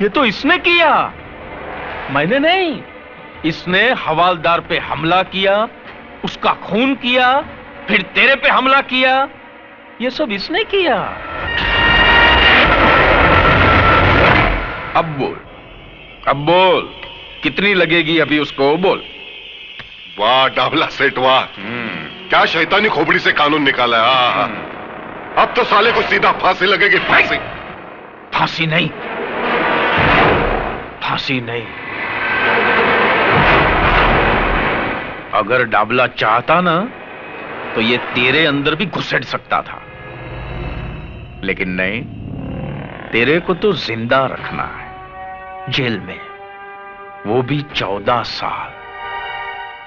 ये तो इसने किया, मैंने नहीं। इसने हवालदार पे हमला किया, उसका खून किया, फिर तेरे पे हमला किया। ये सब इसने किया। अब बोल कितनी लगेगी अभी उसको? बोल। वाह डाबला सेठ वाह, क्या शैतानी खोपड़ी से कानून निकाला है। अब तो साले को सीधा फांसी लगेगी। फांसी? फांसी नहीं, फांसी नहीं, अगर डाबला चाहता ना तो ये तेरे अंदर भी घुसेड़ सकता था, लेकिन नहीं, तेरे को तो जिंदा रखना है जेल में, वो भी 14 साल।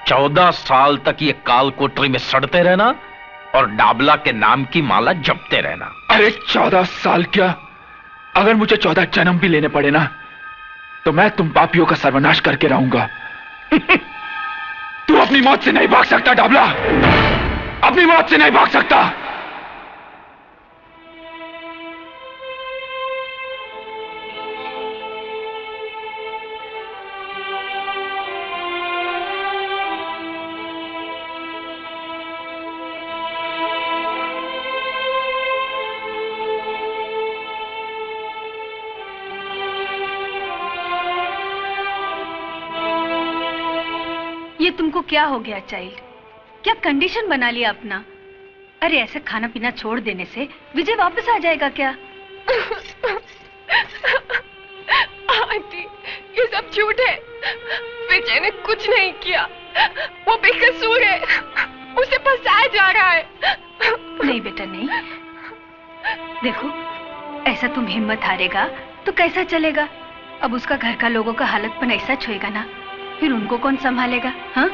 14 साल तक ये काल कोठरी में सड़ते रहना और डाबला के नाम की माला जपते रहना। अरे 14 साल क्या, अगर मुझे 14 जन्म भी लेने पड़े ना तो मैं तुम पापियों का सर्वनाश करके रहूंगा। तू अपनी मौत से नहीं भाग सकता डाबला, अपनी मौत से नहीं भाग सकता। ये तुमको क्या हो गया चाइल्ड, क्या कंडीशन बना लिया अपना? अरे ऐसे खाना पीना छोड़ देने से विजय वापस आ जाएगा क्या? आंटी, ये सब झूठ है। विजय ने कुछ नहीं किया, वो बेकसूर है, उसे फंसाया जा रहा है। नहीं बेटा नहीं, देखो ऐसा तुम हिम्मत हारेगा तो कैसा चलेगा? अब उसका घर का लोगों का हालतपन ऐसा छुएगा ना, फिर उनको कौन संभालेगा? हाँ,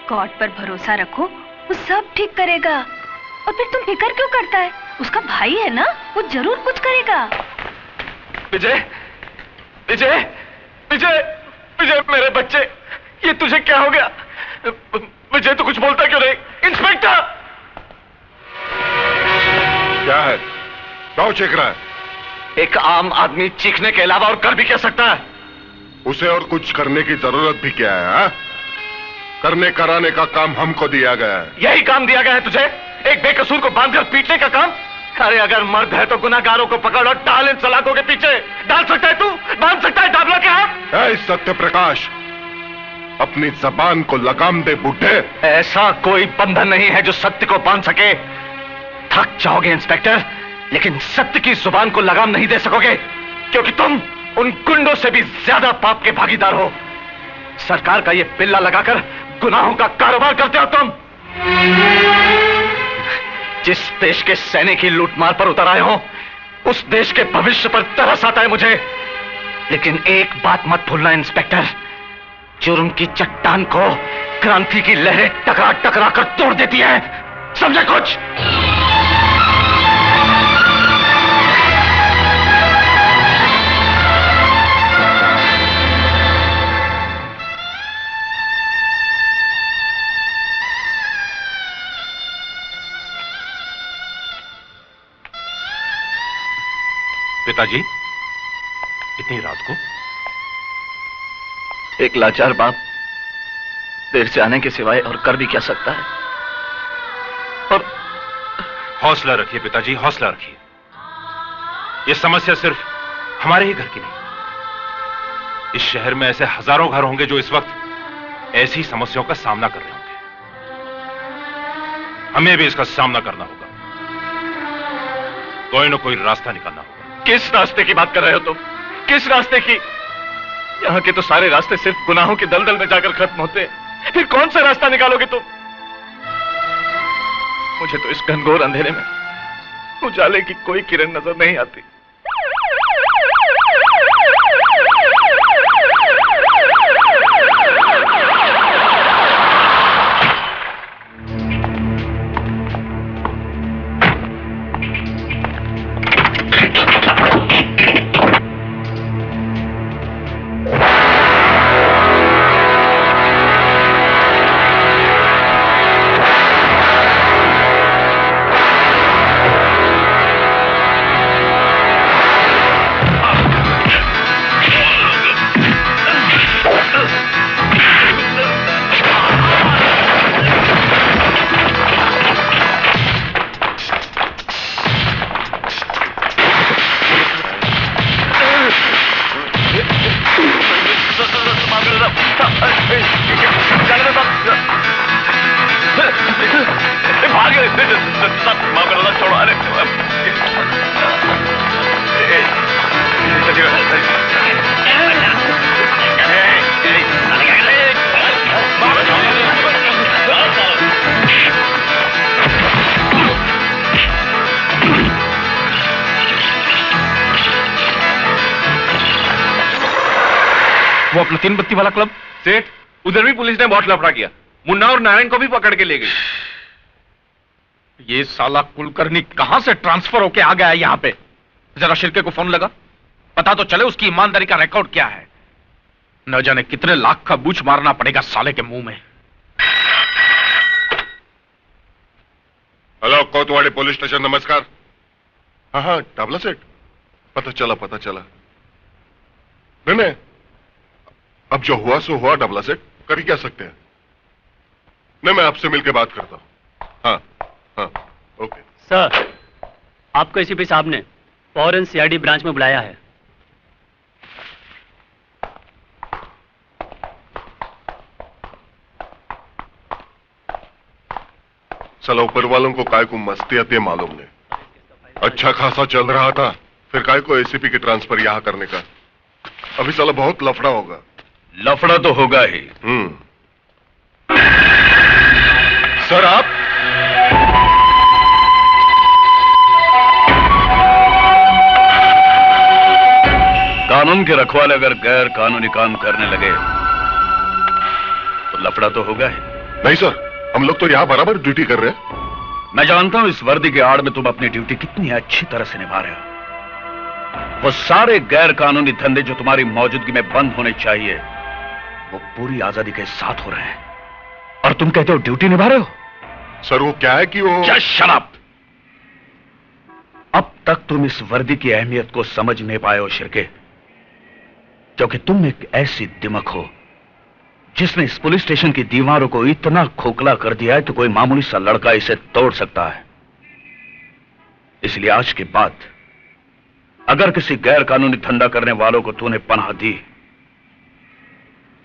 गॉड पर भरोसा रखो, वो सब ठीक करेगा। और फिर तुम फिक्र क्यों करता है? उसका भाई है ना, वो जरूर कुछ करेगा। विजय, विजय, विजय, विजय, मेरे बच्चे, ये तुझे क्या हो गया? विजय तो कुछ बोलता क्यों नहीं? इंस्पेक्टर! क्या है? क्यों चीख रहा है? एक आम आदमी चीखने के अलावा और कर भी क्या सकता है? उसे और कुछ करने की जरूरत भी क्या है? हा? करने कराने का काम हमको दिया गया है। यही काम दिया गया है तुझे? एक बेकसूर को बांधकर पीटने का काम? अरे अगर मर्द है तो गुनाहगारों को पकड़ और डाल इन सलाखों के पीछे। डाल सकता है तू? बांध सकता है डाबला के हाथ? सत्य प्रकाश, अपनी जबान को लगाम दे बुड्ढे। ऐसा कोई बंधन नहीं है जो सत्य को बांध सके। थक जाओगे इंस्पेक्टर, लेकिन सत्य की जुबान को लगाम नहीं दे सकोगे, क्योंकि तुम उन गुंडों से भी ज्यादा पाप के भागीदार हो। सरकार का ये पिल्ला लगाकर गुनाहों का कारोबार करते हो तुम। जिस देश के सैनिक की लूटमार पर उतर आए हो, उस देश के भविष्य पर तरस आता है मुझे। लेकिन एक बात मत भूलना इंस्पेक्टर, जुर्म की चट्टान को क्रांति की लहरें टकरा टकरा कर तोड़ देती है। समझे कुछ? पिताजी, इतनी रात को? एक लाचार बाप देर से आने के सिवाय और कर भी क्या सकता है? और हौसला रखिए पिताजी, हौसला रखिए। यह समस्या सिर्फ हमारे ही घर की नहीं, इस शहर में ऐसे हजारों घर होंगे जो इस वक्त ऐसी समस्याओं का सामना कर रहे होंगे। हमें भी इसका सामना करना होगा, कोई ना कोई रास्ता निकालना होगा। किस रास्ते की बात कर रहे हो तुम? किस रास्ते की? यहाँ के तो सारे रास्ते सिर्फ गुनाहों की दलदल में जाकर खत्म होते हैं। फिर कौन सा रास्ता निकालोगे तुम? मुझे तो इस घनघोर अंधेरे में उजाले की कोई किरण नजर नहीं आती। अपना 3 बत्ती वाला क्लब? सेठ, उधर भी पुलिस ने बहुत लफड़ा किया। मुन्ना और नारायण को भी पकड़ के ले गई। ये साला कुलकर्णी कहां से ट्रांसफर होके आ गया है यहां पे? जरा शिर्के को फोन लगा, पता तो चले उसकी ईमानदारी का रिकॉर्ड क्या है। न जाने कितने लाख का बूच मारना पड़ेगा साले के मुंह में। हेलो, कोतवाली पुलिस स्टेशन, नमस्कार। हाँ हाँ, डाबला सेठ, पता चला। नहीं, अब जो हुआ सो हुआ डाबला सेठ, कर ही क्या सकते हैं। नहीं, मैं आपसे मिलकर बात करता हूं। हाँ, ओके। सर, आपको एसीपी साहब ने फौरन सीआईडी ब्रांच में बुलाया है। साला ऊपर वालों को काय को मस्ती आती है मालूम नहीं। अच्छा खासा चल रहा था, फिर काय को एसीपी की ट्रांसफर यहां करने का। अभी साला बहुत लफड़ा होगा। लफड़ा तो होगा ही। सर, आप कानून के रखवाले अगर गैर कानूनी काम करने लगे तो लफड़ा तो होगा ही। नहीं सर, हम लोग तो यहां बराबर ड्यूटी कर रहे हैं। मैं जानता हूं इस वर्दी के आड़ में तुम अपनी ड्यूटी कितनी अच्छी तरह से निभा रहे हो। वो सारे गैर कानूनी धंधे जो तुम्हारी मौजूदगी में बंद होने चाहिए, वो पूरी आजादी के साथ हो रहे हैं, और तुम कहते हो ड्यूटी निभा रहे हो। सर, वो क्या है कि वो शराब। अब तक तुम इस वर्दी की अहमियत को समझ नहीं पाए हो शिर्के, क्योंकि तुम एक ऐसी दिमक हो जिसने इस पुलिस स्टेशन की दीवारों को इतना खोखला कर दिया है कि कोई मामूली सा लड़का इसे तोड़ सकता है। इसलिए आज के बाद अगर किसी गैर कानूनी धंधा करने वालों को तूने पनाह दी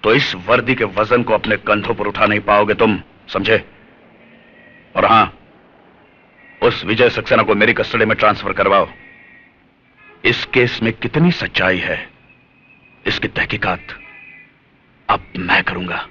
तो इस वर्दी के वजन को अपने कंधों पर उठा नहीं पाओगे तुम, समझे? और हां, उस विजय सक्सेना को मेरी कस्टडी में ट्रांसफर करवाओ। इस केस में कितनी सच्चाई है, इसकी तहकीकात अब मैं करूंगा।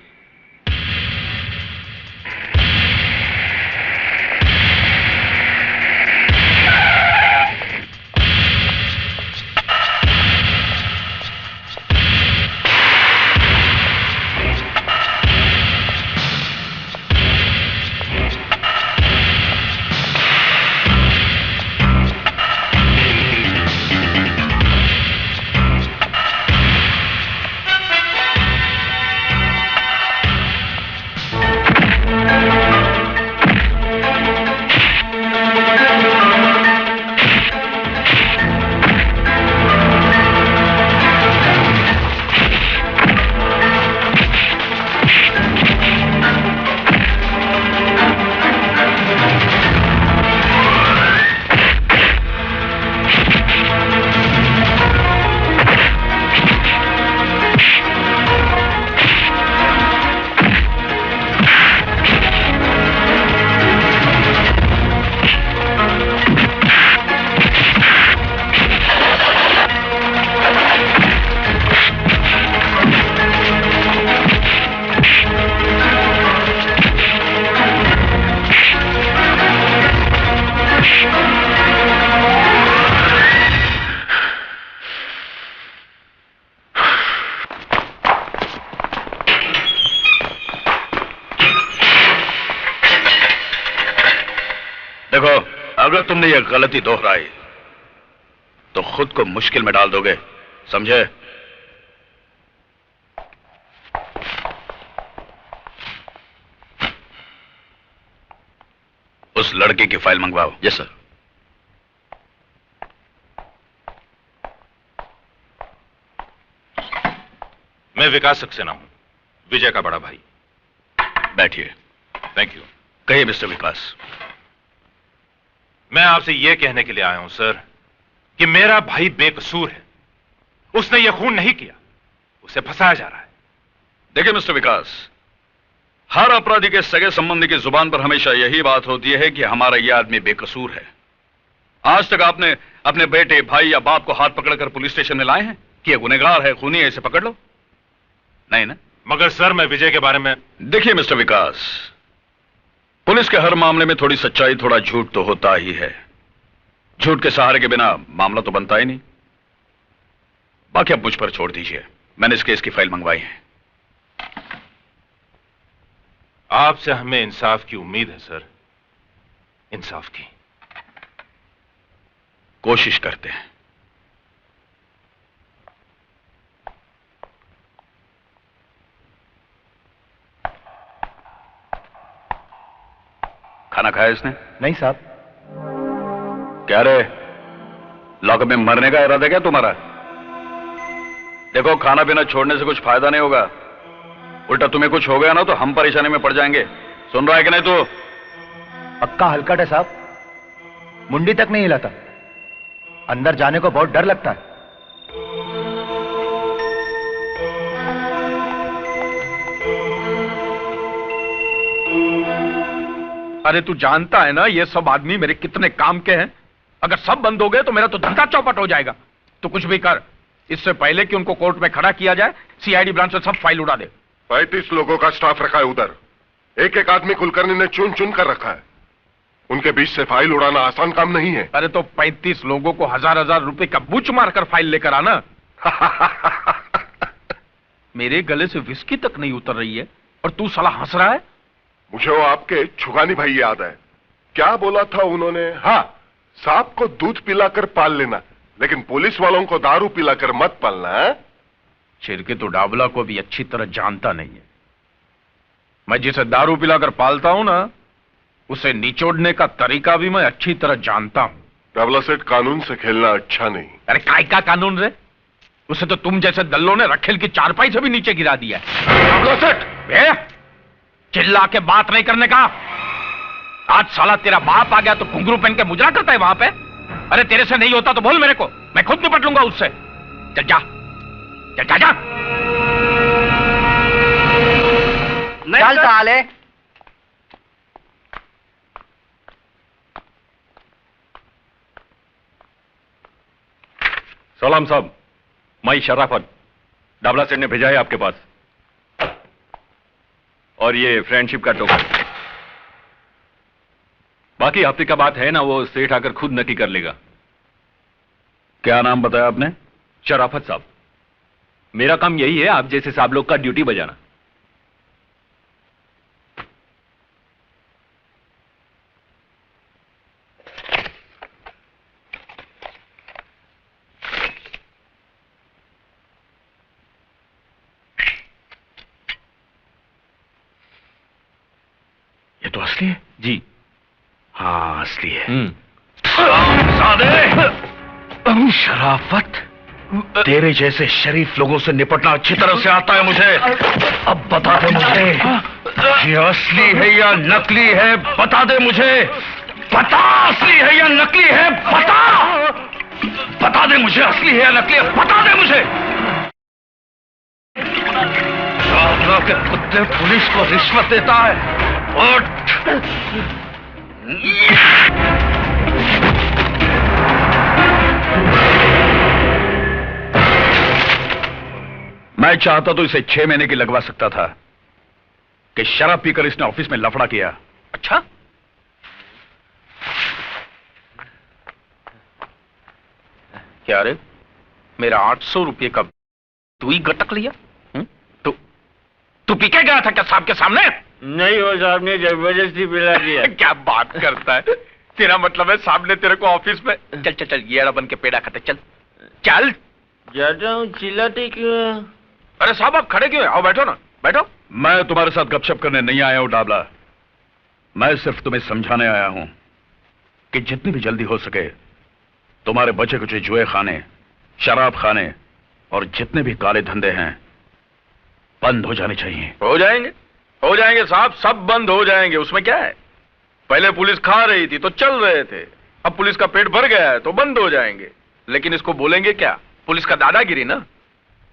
अगर तुमने यह गलती दोहराई तो खुद को मुश्किल में डाल दोगे, समझे? उस लड़के की फाइल मंगवाओ। Yes sir. मैं विकास सक्सेना हूं, विजय का बड़ा भाई। बैठिए। Thank you. कहिए मिस्टर विकास। मैं आपसे यह कहने के लिए आया हूं सर कि मेरा भाई बेकसूर है। उसने यह खून नहीं किया, उसे फंसाया जा रहा है। देखिए मिस्टर विकास, हर अपराधी के सगे संबंधी की जुबान पर हमेशा यही बात होती है कि हमारा यह आदमी बेकसूर है। आज तक आपने अपने बेटे, भाई या बाप को हाथ पकड़कर पुलिस स्टेशन में लाए हैं कि यह गुनहगार है, खूनी है, इसे पकड़ लो? नहीं ना? मगर सर, मैं विजय के बारे में... देखिए मिस्टर विकास, पुलिस के हर मामले में थोड़ी सच्चाई, थोड़ा झूठ तो होता ही है। झूठ के सहारे के बिना मामला तो बनता ही नहीं। बाकी अब मुझ पर छोड़ दीजिए। मैंने इस केस की फाइल मंगवाई है। आपसे हमें इंसाफ की उम्मीद है सर, इंसाफ की। कोशिश करते हैं। खाना खाया इसने? नहीं साहब। क्या रे, लॉकअप में मरने का इरादा क्या तुम्हारा? देखो, खाना पीना छोड़ने से कुछ फायदा नहीं होगा, उल्टा तुम्हें कुछ हो गया ना तो हम परेशानी में पड़ जाएंगे। सुन रहा है कि नहीं तू? पक्का हलकट है साहब, मुंडी तक नहीं हिलाता। अंदर जाने को बहुत डर लगता है। अरे तू जानता है ना ये सब आदमी मेरे कितने काम के हैं। अगर सब बंद हो गए तो मेरा तो धंधा चौपट हो जाएगा। तो कुछ भी कर, इससे पहले कि उनको कोर्ट में खड़ा किया जाए, सीआईडी ब्रांच से सब फाइल उड़ा दे। 35 लोगों का स्टाफ रखा है उधर। एक एक आदमी कुलकर्णी ने चुन चुन कर रखा है। उनके बीच से फाइल उड़ाना आसान काम नहीं है। अरे तो 35 लोगों को हजार रुपए का बुच मारकर फाइल लेकर आना। मेरे गले से विस्की तक नहीं उतर रही है और तू साला हंस रहा है। मुझे वो आपके छुगानी भाई याद है। क्या बोला था उन्होंने? हाँ, सांप को दूध पिलाकर पाल लेना, लेकिन पुलिस वालों को दारू पिलाकर मत पालना है? छिरके तो डाबला को भी अच्छी तरह जानता नहीं है। मैं जिसे दारू पिलाकर पालता हूं ना, उसे निचोड़ने का तरीका भी मैं अच्छी तरह जानता हूं। डाबला सेठ, कानून से खेलना अच्छा नहीं। अरे काय का कानून रे? उसे तो तुम जैसे दल्लों ने रखेल की चारपाई से भी नीचे गिरा दिया है। डाबला सेठ, चिल्ला के बात नहीं करने का। आज साला तेरा बाप आ गया तो घुंघरू पहन के मुजरा करता है वहां पे। अरे तेरे से नहीं होता तो बोल मेरे को, मैं खुद निपट लूंगा उससे। चल जा, चल जा, जा। चल साले। सलाम साहब, मैं शराफत, डाबला सेठ ने भेजा है आपके पास। और ये फ्रेंडशिप का टोकन। बाकी हफ्ते का बात है ना, वो सेठ आकर खुद नक्की कर लेगा। क्या नाम बताया आपने? शराफत साहब। मेरा काम यही है, आप जैसे साहब लोग का ड्यूटी बजाना। ये तो असली है जी। हाँ, असली है। शराफत, तेरे जैसे शरीफ लोगों से निपटना अच्छी तरह से आता है मुझे। अब बता दे मुझे, ये असली है या नकली है? बता दे मुझे, बता, असली है या नकली है? बता, बता दे मुझे, असली है या नकली है? बता दे मुझे। के कुत्ते पुलिस को रिश्वत देता है। उठ। मैं चाहता तो इसे 6 महीने की लगवा सकता था कि शराब पीकर इसने ऑफिस में लफड़ा किया। अच्छा, क्या रे, मेरा 800 रुपये का तू ही गटक लिया? तू पी के गया था क्या साहब के सामने? नहीं, वो साहब ने जबरदस्ती पिला दिया। क्या बात करता है? तेरा मतलब है साहब ने तेरे को ऑफिस में? चल चल चल, ये बन के पेड़ा खाते, चल चल। जाता हूँ, चिल्लाते क्यों? अरे साहब आप खड़े क्यों हैं? आओ बैठो ना, बैठो। मैं तुम्हारे साथ गपशप करने नहीं आया हूं डाबला। मैं सिर्फ तुम्हें समझाने आया हूं कि जितनी भी जल्दी हो सके तुम्हारे बचे कुचे जुए खाने, शराब खाने और जितने भी काले धंधे हैं बंद हो जाने चाहिए। हो जाएंगे साहब, सब बंद हो जाएंगे, उसमें क्या है? पहले पुलिस खा रही थी तो चल रहे थे, अब पुलिस का पेट भर गया है तो बंद हो जाएंगे। लेकिन इसको बोलेंगे क्या? पुलिस का दादागिरी ना।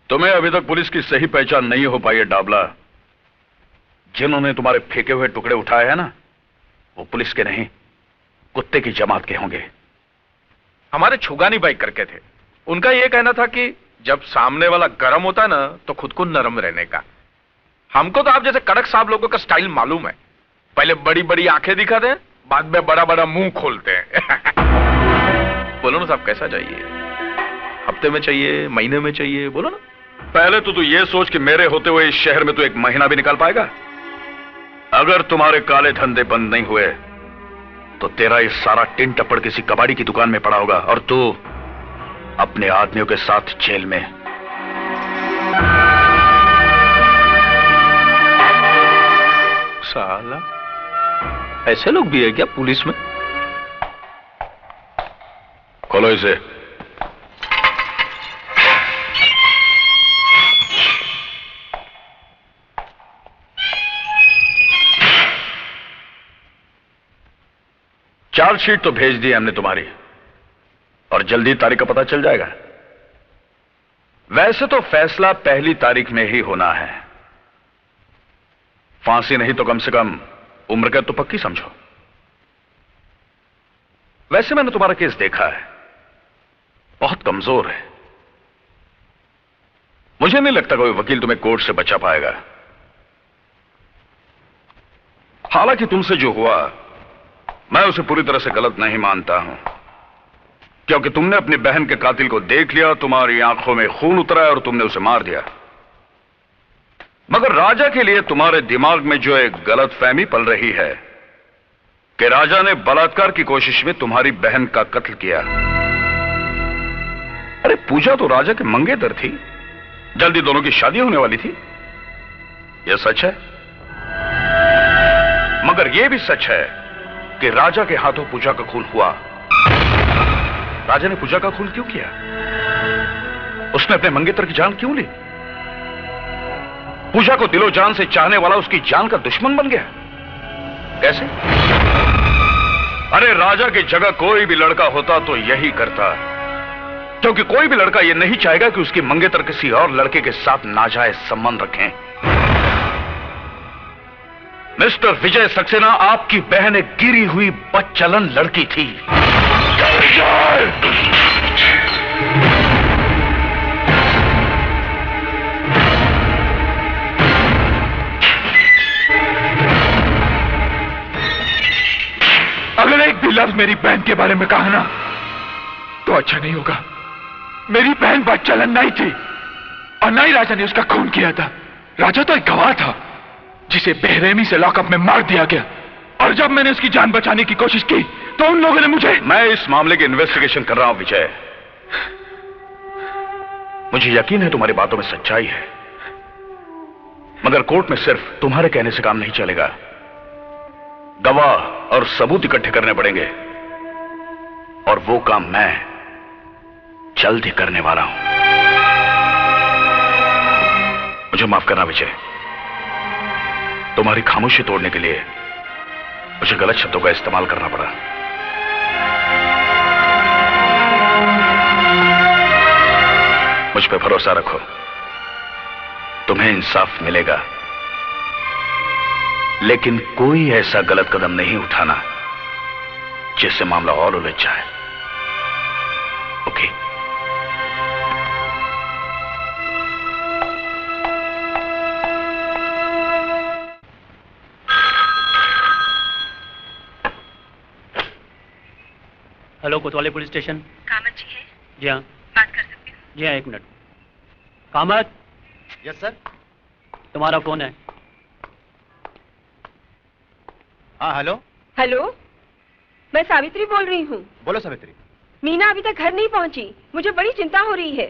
तुम्हें अभी तक पुलिस की सही पहचान नहीं हो पाई है डाबला। जिन्होंने तुम्हारे फेंके हुए टुकड़े उठाए हैं ना, वो पुलिस के नहीं, कुत्ते की जमात के होंगे। हमारे छुगानी बाई करके थे, उनका यह कहना था कि जब सामने वाला गर्म होता है ना तो खुद को नरम रहने का। हमको तो आप जैसे कड़क साहब लोगों का स्टाइल मालूम है। पहले बड़ी बड़ी आंखें दिखाते हैं, बाद में बड़ा बड़ा मुंह खोलते हैं। बोलो ना साहब, कैसा चाहिए? हफ्ते में चाहिए, महीने में चाहिए? बोलो ना। पहले तो तू ये सोच कि मेरे होते हुए इस शहर में तू एक महीना भी निकाल पाएगा। अगर तुम्हारे काले धंधे बंद नहीं हुए तो तेरा ये सारा टिन टप्पड़ किसी कबाड़ी की दुकान में पड़ा होगा और तू अपने आदमियों के साथ जेल में। साला, ऐसे लोग भी है क्या पुलिस में? खोलो इसे। चार्जशीट तो भेज दी हमने तुम्हारी और जल्दी तारीख का पता चल जाएगा। वैसे तो फैसला पहली तारीख में ही होना है। फांसी नहीं तो कम से कम उम्र कैद तो पक्की समझो। वैसे मैंने तुम्हारा केस देखा है, बहुत कमजोर है। मुझे नहीं लगता कोई वकील तुम्हें कोर्ट से बचा पाएगा। हालांकि तुमसे जो हुआ मैं उसे पूरी तरह से गलत नहीं मानता हूं, क्योंकि तुमने अपनी बहन के कातिल को देख लिया, तुम्हारी आंखों में खून उतरा और तुमने उसे मार दिया। मगर राजा के लिए तुम्हारे दिमाग में जो एक गलतफहमी पल रही है कि राजा ने बलात्कार की कोशिश में तुम्हारी बहन का कत्ल किया। अरे पूजा तो राजा के मंगेतर थी, जल्दी दोनों की शादी होने वाली थी। यह सच है, मगर यह भी सच है कि राजा के हाथों पूजा का खून हुआ। राजा ने पूजा का खून क्यों किया? उसने अपने मंगेतर की जान क्यों ली? पूजा को दिलो जान से चाहने वाला उसकी जान का दुश्मन बन गया। कैसे? अरे राजा की जगह कोई भी लड़का होता तो यही करता, क्योंकि कोई भी लड़का यह नहीं चाहेगा कि उसकी मंगेतर किसी और लड़के के साथ नाजायज संबंध रखें। मिस्टर विजय सक्सेना, आपकी बहन एक गिरी हुई बदचलन लड़की थी। अगर एक भी लफ्ज मेरी बहन के बारे में कहा ना तो अच्छा नहीं होगा। मेरी बहन बदचलन नहीं थी और ना ही राजा ने उसका खून किया था। राजा तो एक गवाह था जिसे बेरहमी से लॉकअप में मार दिया गया, और जब मैंने उसकी जान बचाने की कोशिश की तो उन लोगों ने मुझे। मैं इस मामले की इन्वेस्टिगेशन कर रहा हूं विजय। मुझे यकीन है तुम्हारी बातों में सच्चाई है, मगर कोर्ट में सिर्फ तुम्हारे कहने से काम नहीं चलेगा। गवाह और सबूत इकट्ठे करने पड़ेंगे, और वो काम मैं जल्द ही करने वाला हूं। मुझे माफ करना विजय, तुम्हारी खामोशी तोड़ने के लिए मुझे गलत शब्दों का इस्तेमाल करना पड़ा। मुझ पे भरोसा रखो, तुम्हें इंसाफ मिलेगा, लेकिन कोई ऐसा गलत कदम नहीं उठाना जिससे मामला और उलझ जाए। ओके? हेलो, कोतवाली पुलिस स्टेशन। कामत जी है? जी हाँ। बात कर सकती हूँ? जी हाँ, एक मिनट। कामत। Yes sir. तुम्हारा फोन है। हाँ हेलो। हेलो, मैं सावित्री बोल रही हूँ। बोलो सावित्री। मीना अभी तक घर नहीं पहुँची, मुझे बड़ी चिंता हो रही है।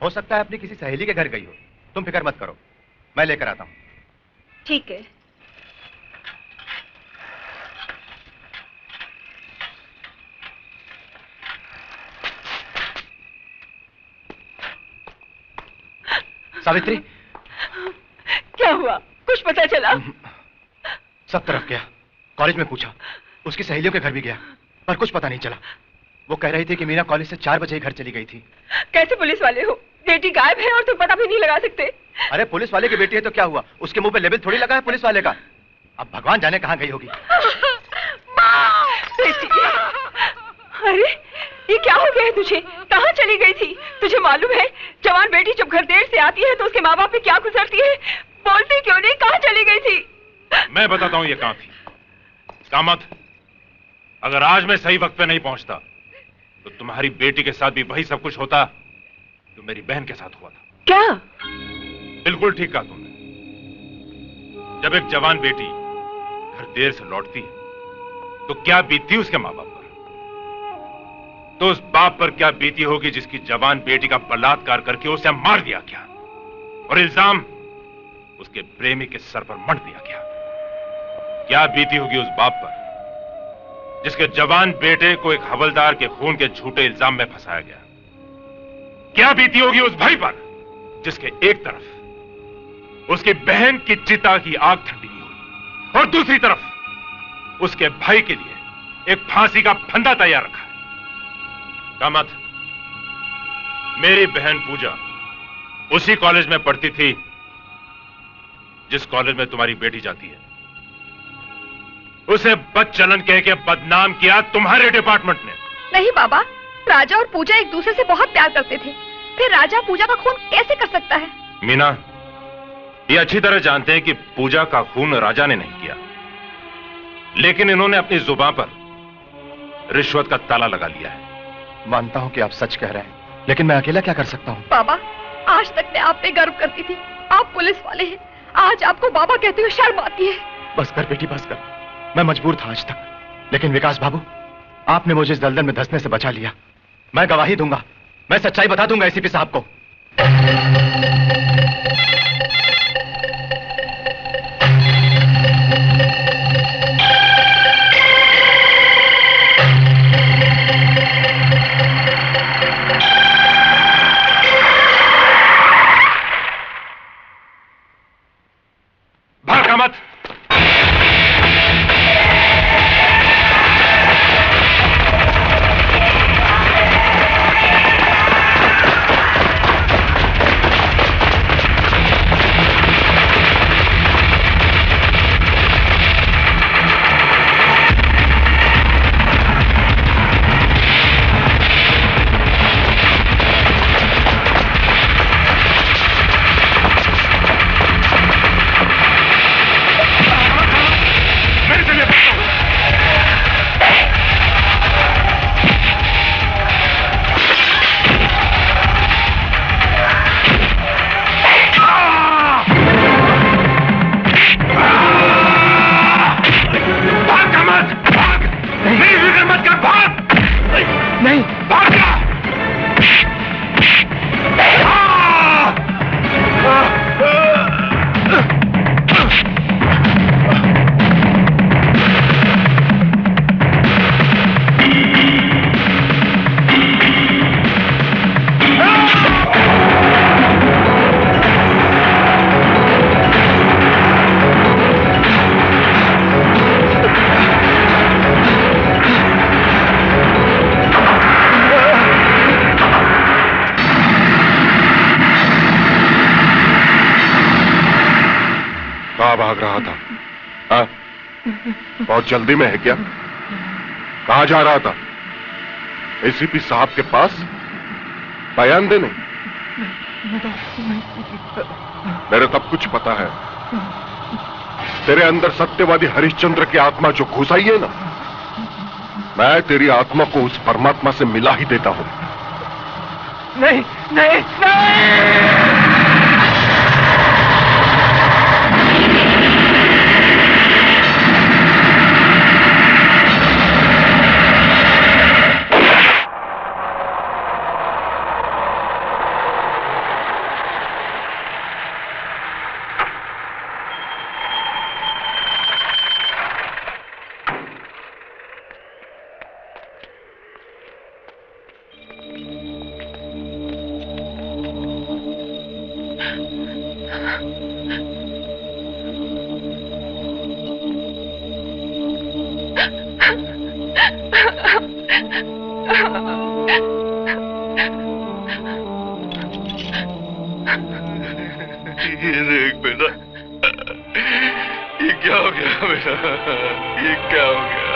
हो सकता है अपनी किसी सहेली के घर गई हो, तुम फिक्र मत करो, मैं लेकर आता हूँ। ठीक है। सावित्री, क्या हुआ? कुछ पता चला? सब तरफ गया, कॉलेज में पूछा, उसकी सहेलियों के घर भी गया, पर कुछ पता नहीं चला। वो कह रही थी कि मीना कॉलेज से 4 बजे ही घर चली गई थी। कैसे पुलिस वाले हो? बेटी गायब है और तुम पता भी नहीं लगा सकते। अरे पुलिस वाले की बेटी है तो क्या हुआ, उसके मुंह पे लेबल थोड़ी लगा है पुलिस वाले का। अब भगवान जाने कहाँ गई होगी। बेटी, अरे ये क्या हो गया है तुझे? कहाँ चली गई थी? तुझे मालूम है जवान बेटी जब घर देर से आती है तो उसके माँ बाप पे क्या गुजरती है? बोलती क्यों नहीं? कहाँ चली गई थी? मैं बताता हूं ये कहां थी। कामत, अगर आज मैं सही वक्त पे नहीं पहुंचता तो तुम्हारी बेटी के साथ भी वही सब कुछ होता जो मेरी बहन के साथ हुआ था। क्या? बिल्कुल ठीक कहा तुमने। जब एक जवान बेटी घर देर से लौटती है तो क्या बीतती उसके मां बाप पर, तो उस बाप पर क्या बीती होगी जिसकी जवान बेटी का बलात्कार करके उसे मार दिया गया और इल्जाम उसके प्रेमी के सर पर मढ़ दिया गया। क्या बीती होगी उस बाप पर जिसके जवान बेटे को एक हवलदार के खून के झूठे इल्जाम में फंसाया गया। क्या बीती होगी उस भाई पर जिसके एक तरफ उसकी बहन की चिता की आग ठंडी हुई और दूसरी तरफ उसके भाई के लिए एक फांसी का फंदा तैयार रखा है। कामत, मेरी बहन पूजा उसी कॉलेज में पढ़ती थी जिस कॉलेज में तुम्हारी बेटी जाती है। उसे बदचलन कह के बदनाम किया तुम्हारे डिपार्टमेंट ने। नहीं बाबा, राजा और पूजा एक दूसरे से बहुत प्यार करते थे, फिर राजा पूजा का खून कैसे कर सकता है? मीना, ये अच्छी तरह जानते हैं कि पूजा का खून राजा ने नहीं किया, लेकिन इन्होंने अपनी जुबान पर रिश्वत का ताला लगा लिया है। मानता हूं कि आप सच कह रहे हैं, लेकिन मैं अकेला क्या कर सकता हूं? बाबा, आज तक मैं आप पे गर्व करती थी। आप पुलिस वाले हैं, आज आपको बाबा कहते हुए शर्म आती है। बस कर बेटी, बस कर। मैं मजबूर था आज तक, लेकिन विकास बाबू, आपने मुझे इस दलदल में धंसने से बचा लिया। मैं गवाही दूंगा, मैं सच्चाई बता दूंगा एसीपी साहब को। भागा मत। भाग रहा था? हाँ? बहुत जल्दी में है क्या? कहां जा रहा था? एसीपी साहब के पास बयान देने? मेरे सब कुछ पता है। तेरे अंदर सत्यवादी हरिश्चंद्र की आत्मा जो घुस आई है ना, मैं तेरी आत्मा को उस परमात्मा से मिला ही देता हूं। नहीं नहीं नहीं। ये देख बेटा, ये क्या हो गया बेटा? ये क्या हो गया?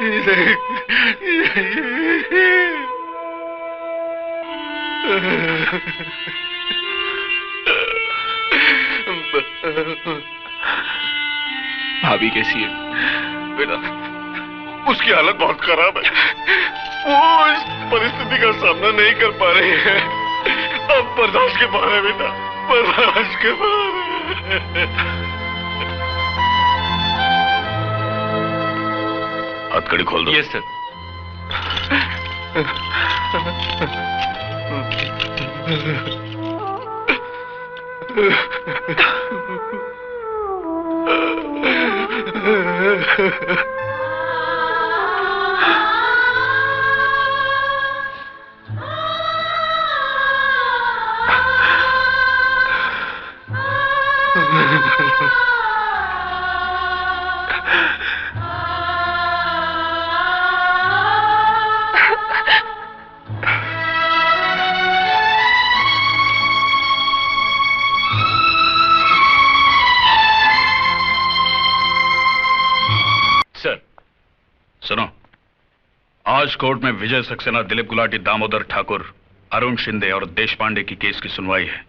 ये देख, भाभी कैसी है? बेटा उसकी हालत बहुत खराब है। वो इस परिस्थिति का सामना नहीं कर पा रही है। अब बर्दाश्त के बाहर है बेटा, बर्दाश्त के बाहर है। हथकड़ी खोल दो। Yes sir. सुनो, आज कोर्ट में विजय सक्सेना, दिलीप गुलाटी, दामोदर ठाकुर, अरुण शिंदे और देश पांडे की केस की सुनवाई है।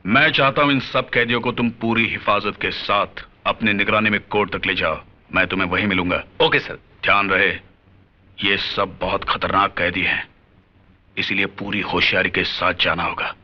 मैं चाहता हूं इन सब कैदियों को तुम पूरी हिफाजत के साथ अपनी निगरानी में कोर्ट तक ले जाओ। मैं तुम्हें वहीं मिलूंगा। Okay sir. ध्यान रहे, ये सब बहुत खतरनाक कैदी हैं, इसीलिए पूरी होशियारी के साथ जाना होगा।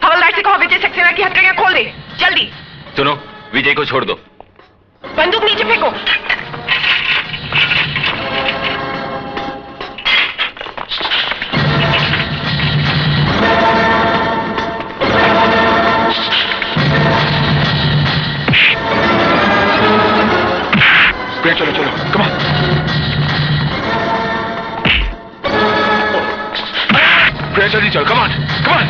हवलदार से कहो विजय सक्सेना की हथकड़ियां खोल दे, जल्दी। सुनो, विजय को छोड़ दो। बंदूक नीचे फेंको। चलो चलो, कम ऑन। जल्दी चल, come on, come on.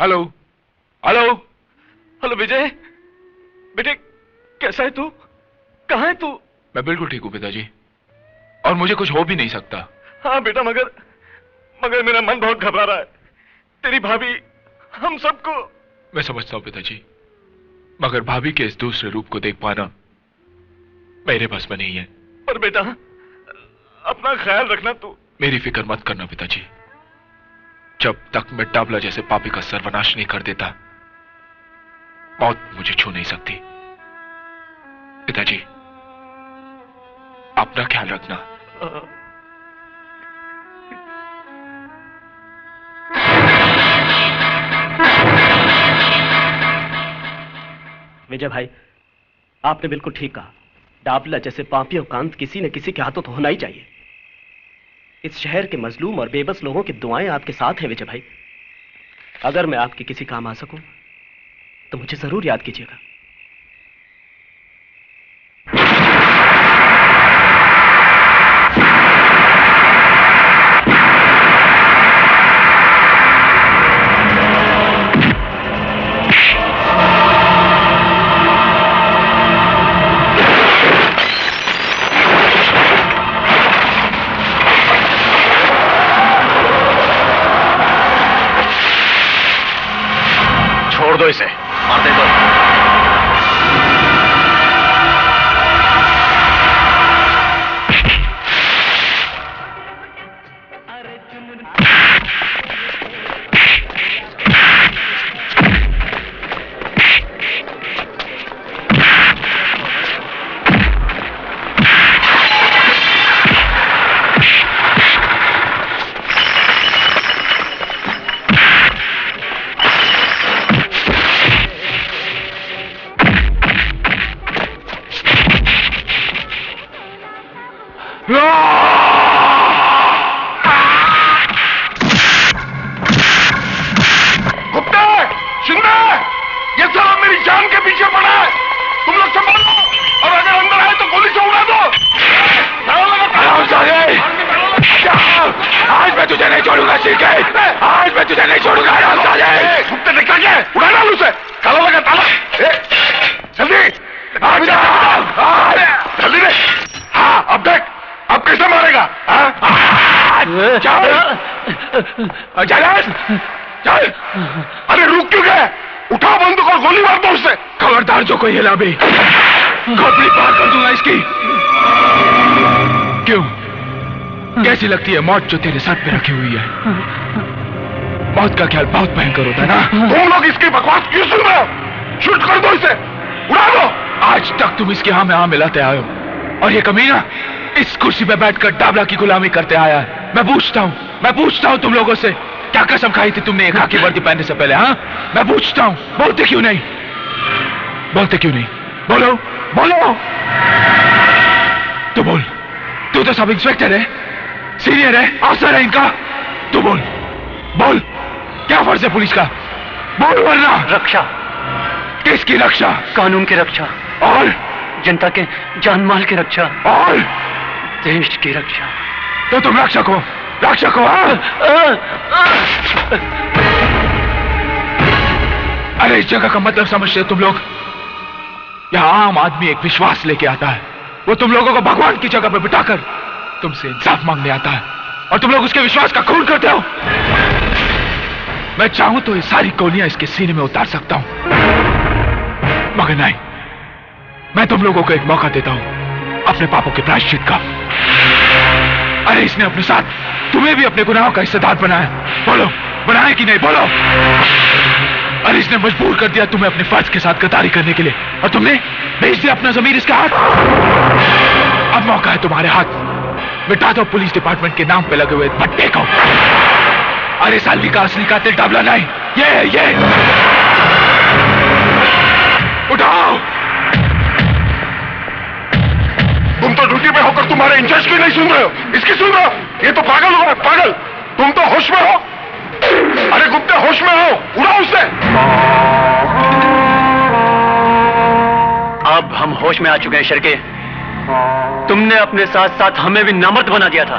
Hello hello hello Vijay, बेटे कैसा है तू? कहाँ है तू? मैं बिल्कुल ठीक हूँ पिताजी, और मुझे कुछ हो भी नहीं सकता। हाँ बेटा, मगर मेरा मन बहुत घबरा रहा है। तेरी भाभी हम सबको। मैं समझता हूँ पिताजी, मगर भाभी के इस दूसरे रूप को देख पाना मेरे बस में नहीं है। पर बेटा अपना ख्याल रखना तू। मेरी फिक्र मत करना पिताजी, जब तक मैं डाबला जैसे पापी का सर्वनाश नहीं कर देता, मौत मुझे छू नहीं सकती। पिताजी अपना ख्याल रखना। विजय भाई, आपने बिल्कुल ठीक कहा। डाबला जैसे पापी और कांत किसी न किसी के हाथों तो होना ही चाहिए। इस शहर के मजलूम और बेबस लोगों की दुआएं आपके साथ हैं विजय भाई। अगर मैं आपके किसी काम आ सकूं तो मुझे जरूर याद कीजिएगा। छोड़ दो इसे, मार दे दो। अरे रुक क्यों गए? उठा बंदूक और गोली मार दो उससे। खबरदार जो कोई हिला भी, खोपड़ी पार कर दूंगा इसकी। क्यों? कैसी लगती है मौत जो तेरे सर पे रखी हुई है? मौत का ख्याल बहुत भयंकर होता है ना? तुम लोग इसकी बकवास क्यों सुन रहे हो? शूट कर दो इसे, उड़ा दो। आज तक तुम इसके हाँ में हाँ मिलाते आए हो, और ये कमीना इस कुर्सी पे बैठकर डाबला की गुलामी करते आया है। मैं पूछता हूँ तुम लोगों से, क्या कसम खाई थी तुमने एक खाकी वर्दी पहनने से पहले? हाँ, मैं पूछता हूँ, बोलते क्यों नहीं? बोलो बोलो, तू बोल। तू तो सब इंस्पेक्टर है, सीनियर है, अफसर है इनका। तू बोल, क्या फर्ज है पुलिस का? बोल वरना। रक्षा। किसकी रक्षा? कानून की रक्षा। और जनता के जान माल की रक्षा। और देश की रक्षा। तो तुम रक्षक हो? हाँ? अरे इस जगह का मतलब समझते हो तुम लोग? यहाँ आम आदमी एक विश्वास लेके आता है, वो तुम लोगों को भगवान की जगह पे बिठाकर तुमसे इंसाफ मांगने आता है, और तुम लोग उसके विश्वास का खून करते हो। मैं चाहूं तो ये सारी गोलियां इसके सीने में उतार सकता हूं, मगर नहीं, मैं तुम लोगों को एक मौका देता हूं अपने पापों के प्रायश्चित का। अरे इसने अपने साथ तुम्हें भी अपने गुनाहों का हिस्सेदार बनाया। बोलो, बनाया कि नहीं? बोलो। अरे इसने मजबूर कर दिया तुम्हें अपने फर्ज के साथ गद्दारी करने के लिए, और तुमने भेज दिया अपना ज़मीर इसके हाथ। अब मौका है तुम्हारे हाथ, मिटा दो पुलिस डिपार्टमेंट के नाम पे लगे हुए भट्टे को। अरे सालवी का असली कातिल डाबला नहीं, ये उठाओ। तुम तो ड्यूटी पे होकर तुम्हारे इंचार्ज की नहीं सुन रहे हो, इसकी सुन रहे हो? ये तो पागल हो, पागल। तुम तो होश में हो। अरे गुप्ते होश में हो, उड़ाओ उससे। अब हम होश में आ चुके हैं शर्के। तुमने अपने साथ साथ हमें भी नामर्द बना दिया था।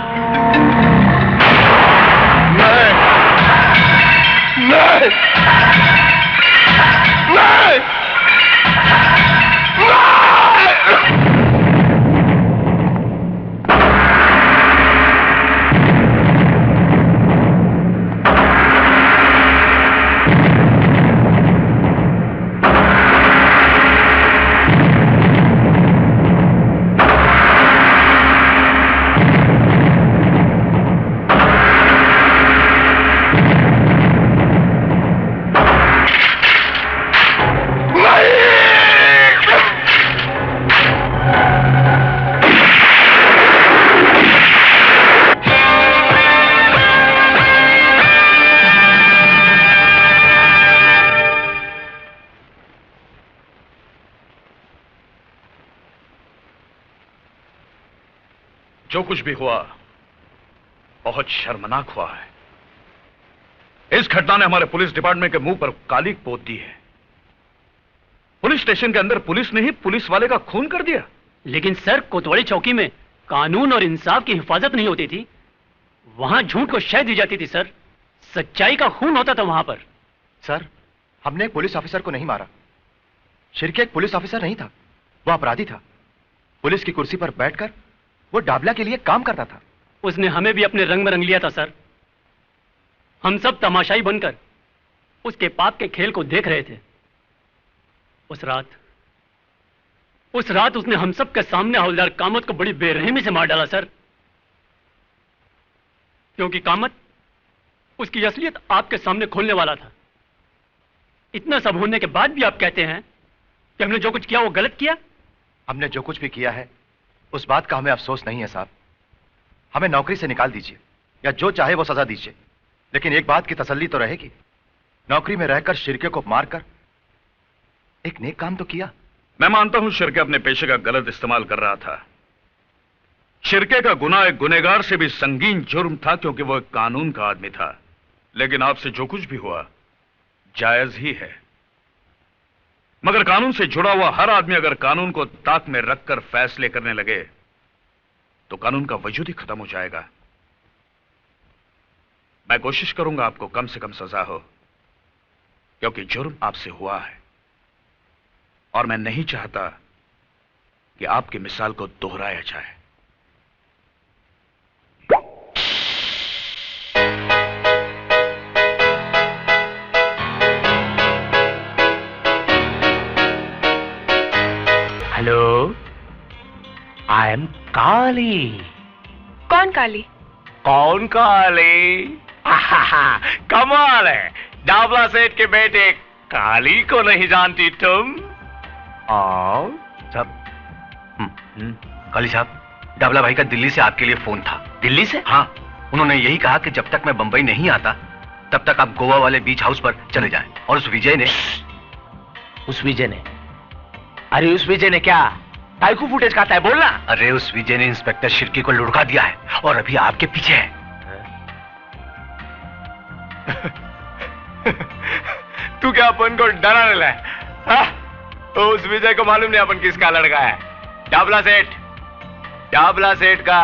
नहीं। जो कुछ भी हुआ बहुत शर्मनाक हुआ है। इस घटना ने हमारे पुलिस डिपार्टमेंट के मुंह पर काली पोत दी है। पुलिस स्टेशन के अंदर पुलिस ने ही पुलिस वाले का खून कर दिया। लेकिन सर, कोतवाली चौकी में कानून और इंसाफ की हिफाजत नहीं होती थी, वहां झूठ को शह दी जाती थी सर। सच्चाई का खून होता था वहां पर। सर, हमने एक पुलिस ऑफिसर को नहीं मारा। शिर्के एक पुलिस ऑफिसर नहीं था, वो अपराधी था। पुलिस की कुर्सी पर बैठकर वो डाबला के लिए काम करता था। उसने हमें भी अपने रंग में रंग लिया था सर। हम सब तमाशाई बनकर उसके पाप के खेल को देख रहे थे। उस रात उसने हम सब के सामने हवलदार कामत को बड़ी बेरहमी से मार डाला सर। क्योंकि कामत उसकी असलियत आपके सामने खोलने वाला था। इतना सब होने के बाद भी आप कहते हैं कि हमने जो कुछ किया वो गलत किया। हमने जो कुछ भी किया है उस बात का हमें अफसोस नहीं है साहब। हमें नौकरी से निकाल दीजिए या जो चाहे वो सजा दीजिए, लेकिन एक बात की तसल्ली तो रहेगी, नौकरी में रहकर शिर्के को मारकर एक नेक काम तो किया। मैं मानता हूं शिर्के अपने पेशे का गलत इस्तेमाल कर रहा था। शिर्के का गुनाह एक गुनहगार से भी संगीन जुर्म था, क्योंकि वो एक कानून का आदमी था। लेकिन आपसे जो कुछ भी हुआ जायज ही है। मगर कानून से जुड़ा हुआ हर आदमी अगर कानून को ताक में रखकर फैसले करने लगे तो कानून का वजूद ही खत्म हो जाएगा। मैं कोशिश करूंगा आपको कम से कम सजा हो, क्योंकि जुर्म आपसे हुआ है और मैं नहीं चाहता कि आपकी मिसाल को दोहराया जाए। हेलो, आई एम काली। कौन काली? कौन काली? कमाल है, डाबला सेठ के बेटे काली को नहीं जानती तुम? आओ साहब। काली साहब, डाबला भाई का दिल्ली से आपके लिए फोन था। दिल्ली से? हाँ, उन्होंने यही कहा कि जब तक मैं बंबई नहीं आता तब तक आप गोवा वाले बीच हाउस पर चले जाएं। और उस विजय ने अरे उस विजय ने क्या टाइकू फुटेज खाता है, बोलना। अरे उस विजय ने इंस्पेक्टर शिर्के को लुढ़का दिया है और अभी आपके पीछे है। तू क्या अपन को डराने लगा? तो उस विजय को मालूम नहीं अपन किसका लड़का है। डाबला सेठ का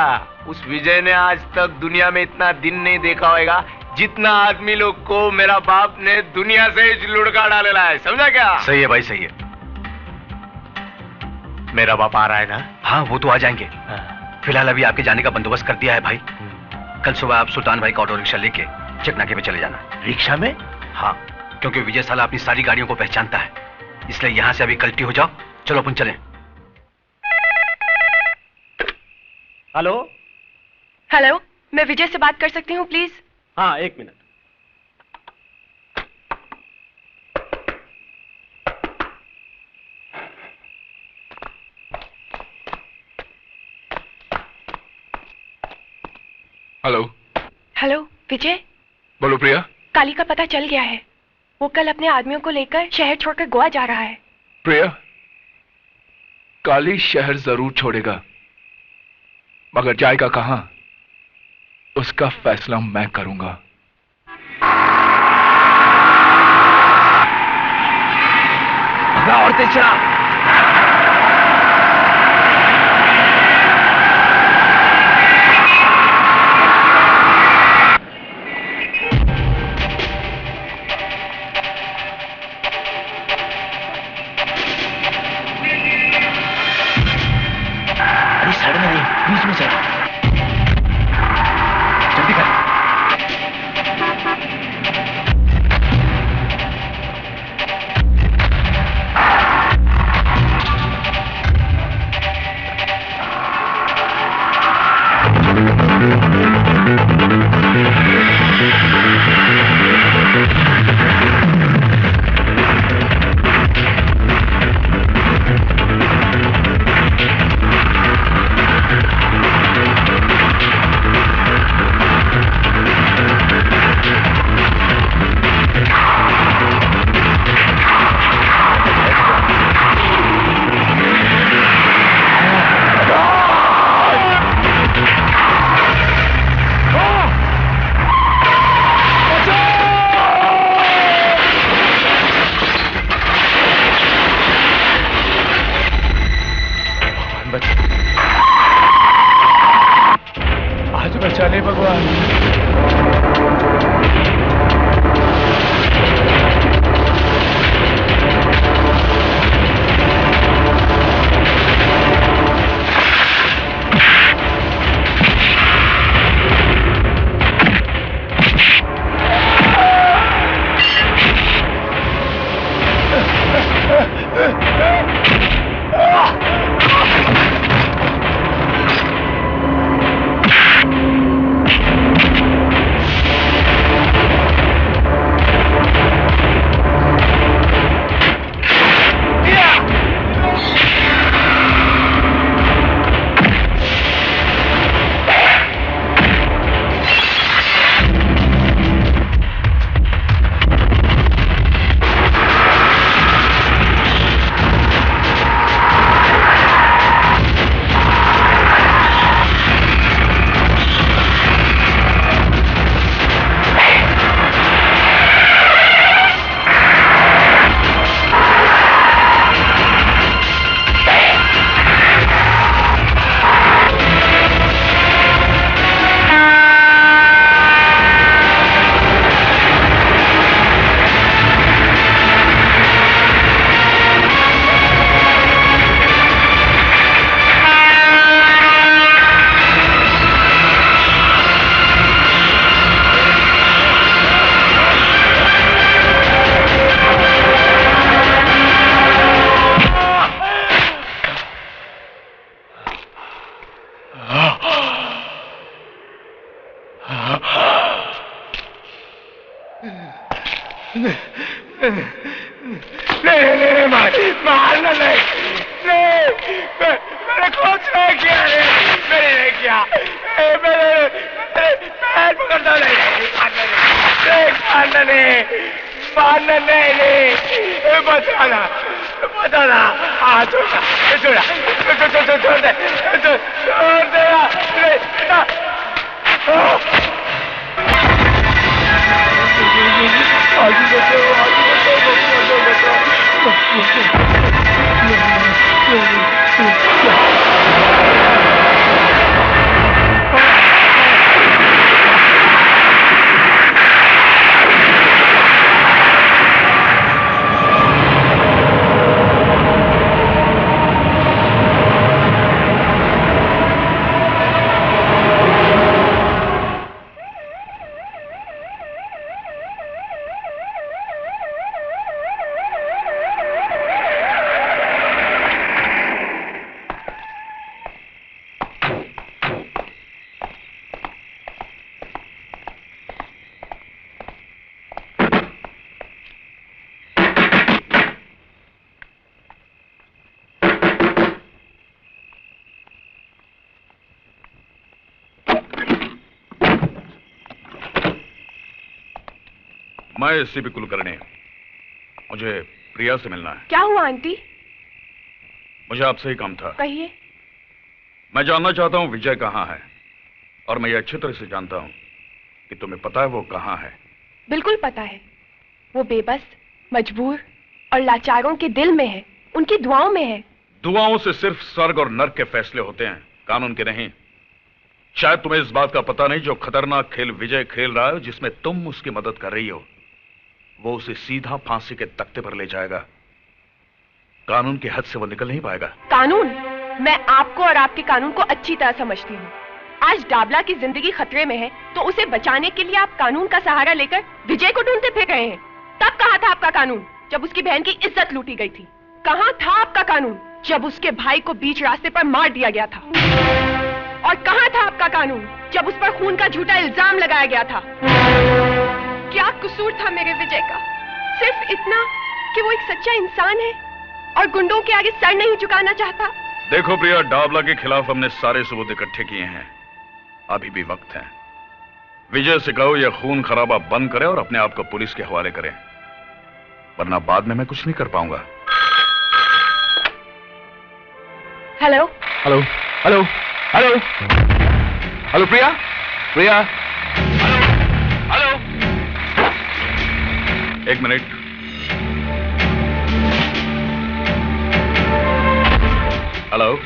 उस विजय ने आज तक दुनिया में इतना दिन नहीं देखा होगा जितना आदमी लोग को मेरा बाप ने दुनिया से लुढ़का डालेला है। समझा क्या? सही है भाई, सही है। मेरा बाप आ रहा है ना? हाँ, वो तो आ जाएंगे। फिलहाल अभी आपके जाने का बंदोबस्त कर दिया है भाई। कल सुबह आप सुल्तान भाई का ऑटो रिक्शा लेके चकनाके पे चले जाना। रिक्शा में? हाँ, क्योंकि विजय साला अपनी सारी गाड़ियों को पहचानता है, इसलिए यहां से अभी कल्टी हो जाओ। चलो अपन चलें। हेलो हेलो, मैं विजय से बात कर सकती हूँ प्लीज? हाँ, एक मिनट। हेलो। हेलो विजय। बोलो प्रिया। काली का पता चल गया है। वो कल अपने आदमियों को लेकर शहर छोड़कर गोवा जा रहा है। प्रिया, काली शहर जरूर छोड़ेगा, मगर जाएगा कहां उसका फैसला मैं करूंगा। और तेज चला। बीच में चल। जल्दी कर। नहीं मारना नहीं, मैंने कुछ नहीं किया, मैंने नहीं किया, मैंने पैर पकड़ता मारना नहीं, बताना, हाँ छोड़ दे, मैं एससीपी कुलकर्णी, मुझे प्रिया से मिलना है। क्या हुआ आंटी? मुझे आपसे ही काम था। कहिए। मैं जानना चाहता हूँ विजय कहाँ है, और मैं ये अच्छी तरह से जानता हूँ कि तुम्हें पता है वो कहाँ है। बिल्कुल पता है, वो बेबस, मजबूर और लाचारों के दिल में है, उनकी दुआओं में है। दुआओं से सिर्फ स्वर्ग और नर्क के फैसले होते हैं, कानून के नहीं। शायद तुम्हें इस बात का पता नहीं, जो खतरनाक खेल विजय खेल रहा है, जिसमें तुम उसकी मदद कर रही हो, वो उसे सीधा फांसी के तख्ते पर ले जाएगा। कानून के हद से वो निकल नहीं पाएगा। कानून? मैं आपको और आपके कानून को अच्छी तरह समझती हूँ। आज डाबला की जिंदगी खतरे में है, तो उसे बचाने के लिए आप कानून का सहारा लेकर विजय को ढूंढते फिर रहे हैं। तब कहाँ था आपका कानून, जब उसकी बहन की इज्जत लूटी गई थी? कहाँ था आपका कानून, जब उसके भाई को बीच रास्ते पर मार दिया गया था? और कहाँ था आपका कानून, जब उस पर खून का झूठा इल्जाम लगाया गया था? क्या कसूर था मेरे विजय का? सिर्फ इतना कि वो एक सच्चा इंसान है और गुंडों के आगे सर नहीं झुकाना चाहता। देखो प्रिया, डाबला के खिलाफ हमने सारे सबूत इकट्ठे किए हैं, अभी भी वक्त है। विजय से कहो यह खून खराबा बंद करे और अपने आप को पुलिस के हवाले करे, वरना बाद में मैं कुछ नहीं कर पाऊंगा। Hello hello hello hello hello Priya, Priya, hello. एक मिनट। हेलो।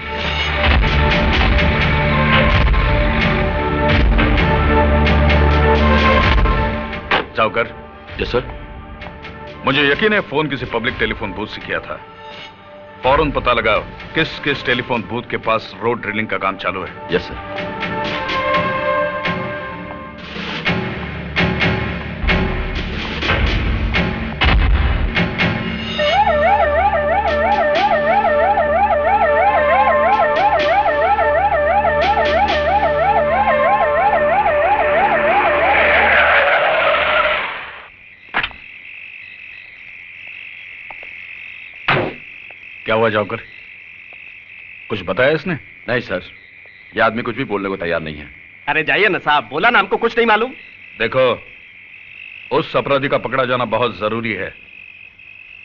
जाओकर। Yes sir. मुझे यकीन है फोन किसी पब्लिक टेलीफोन बूथ से किया था। फौरन पता लगाओ किस किस टेलीफोन बूथ के पास रोड ड्रिलिंग का काम चालू है। Yes sir. क्या हुआ जाकर? कुछ बताया इसने? नहीं सर, ये आदमी कुछ भी बोलने को तैयार नहीं है। अरे जाइए ना साहब, बोला ना हमको कुछ नहीं मालूम। देखो, उस अपराधी का पकड़ा जाना बहुत जरूरी है।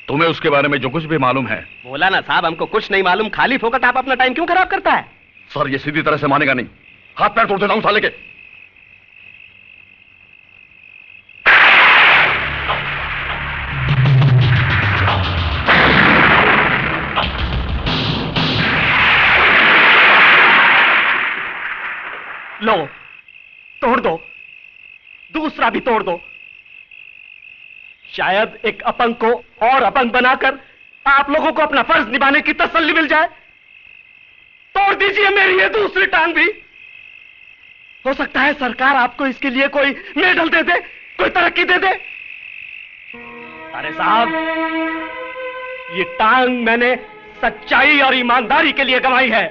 तुम्हें उसके बारे में जो कुछ भी मालूम है। बोला ना साहब, हमको कुछ नहीं मालूम। खाली फोकट आप अपना टाइम क्यों खराब करता है? सर ये सीधी तरह से मानेगा नहीं, हाथ पैर तोड़ देता हूं साले के। लो, तोड़ दो, दूसरा भी तोड़ दो। शायद एक अपंग को और अपंग बनाकर आप लोगों को अपना फर्ज निभाने की तसल्ली मिल जाए। तोड़ दीजिए मेरी ये दूसरी टांग भी। हो सकता है सरकार आपको इसके लिए कोई मेडल दे दे, कोई तरक्की दे दे। अरे साहब, ये टांग मैंने सच्चाई और ईमानदारी के लिए गंवाई है।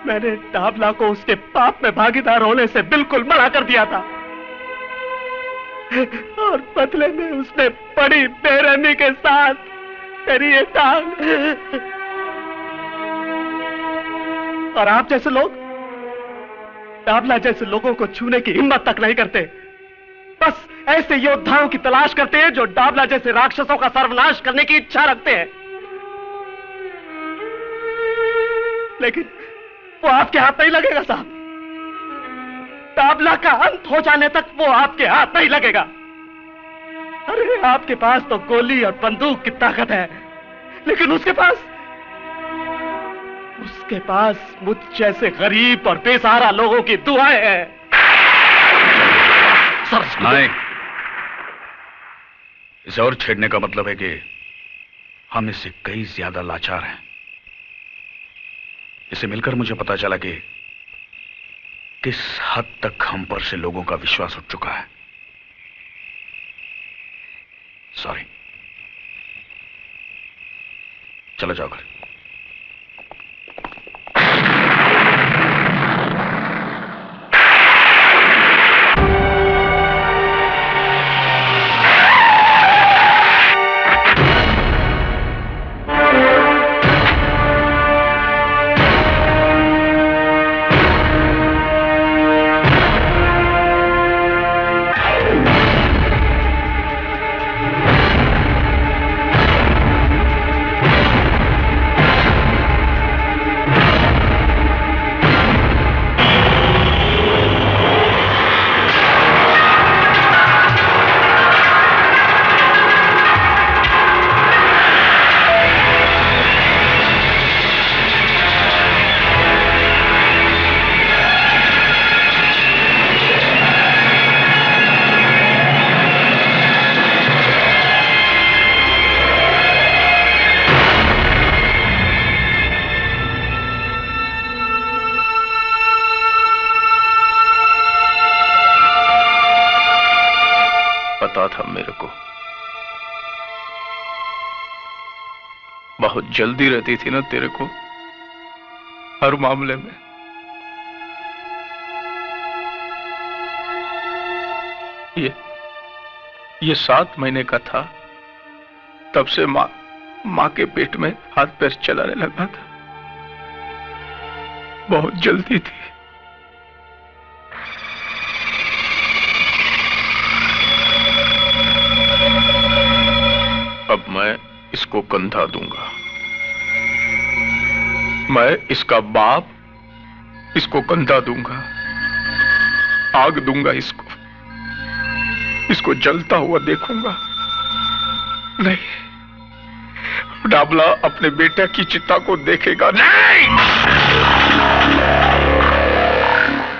मैंने डाबला को उसके पाप में भागीदार होने से बिल्कुल मना कर दिया था। और बदले में उसने बड़ी बेरहमी के साथ मेरी ये टांग। और आप जैसे लोग डाबला जैसे लोगों को छूने की हिम्मत तक नहीं करते, बस ऐसे योद्धाओं की तलाश करते हैं जो डाबला जैसे राक्षसों का सर्वनाश करने की इच्छा रखते हैं। लेकिन वो आपके हाथ नहीं लगेगा साहब। डाबला का अंत हो जाने तक वो आपके हाथ नहीं लगेगा। अरे आपके पास तो गोली और बंदूक की ताकत है, लेकिन उसके पास मुझ जैसे गरीब और बेसहारा लोगों की दुआएं हैं। नहीं, इसे और छेड़ने का मतलब है कि हम इससे कई ज्यादा लाचार हैं। इसे मिलकर मुझे पता चला कि किस हद तक हम पर से लोगों का विश्वास उठ चुका है। सॉरी, चलो जाओ घर। था मेरे को, बहुत जल्दी रहती थी ना तेरे को हर मामले में। ये 7 महीने का था, तब से माँ के पेट में हाथ पैर चलाने लगा था। बहुत जल्दी थी। अब मैं इसको कंधा दूंगा। मैं इसका बाप इसको कंधा दूंगा, आग दूंगा इसको जलता हुआ देखूंगा। नहीं, डाबला अपने बेटे की चिता को देखेगा नहीं।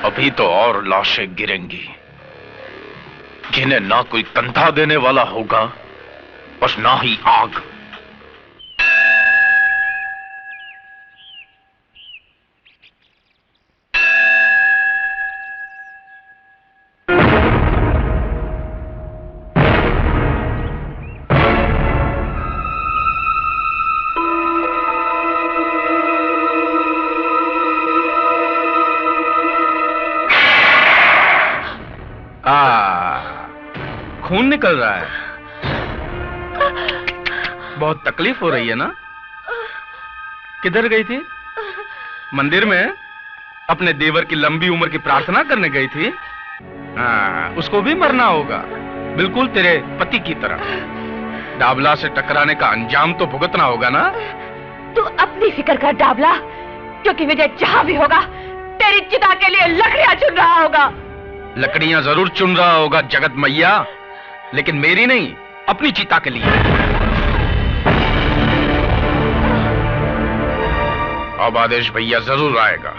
अभी तो और लाशें गिरेंगी, जिन्हें ना कोई कंधा देने वाला होगा, बस ना ही आग। खून निकल रहा है, बहुत तकलीफ हो रही है ना? किधर गई थी? मंदिर में अपने देवर की लंबी उम्र की प्रार्थना करने गई थी। उसको भी मरना होगा, बिल्कुल तेरे पति की तरह। डाबला से टकराने का अंजाम तो भुगतना होगा ना? तू अपनी फिक्र कर डाबला, क्योंकि विजय जहां भी होगा तेरी चिता के लिए लकड़ियां चुन रहा होगा। लकड़ियां जरूर चुन रहा होगा जगत मैया, लेकिन मेरी नहीं, अपनी चिता के लिए। अब आदेश भैया जरूर आएगा।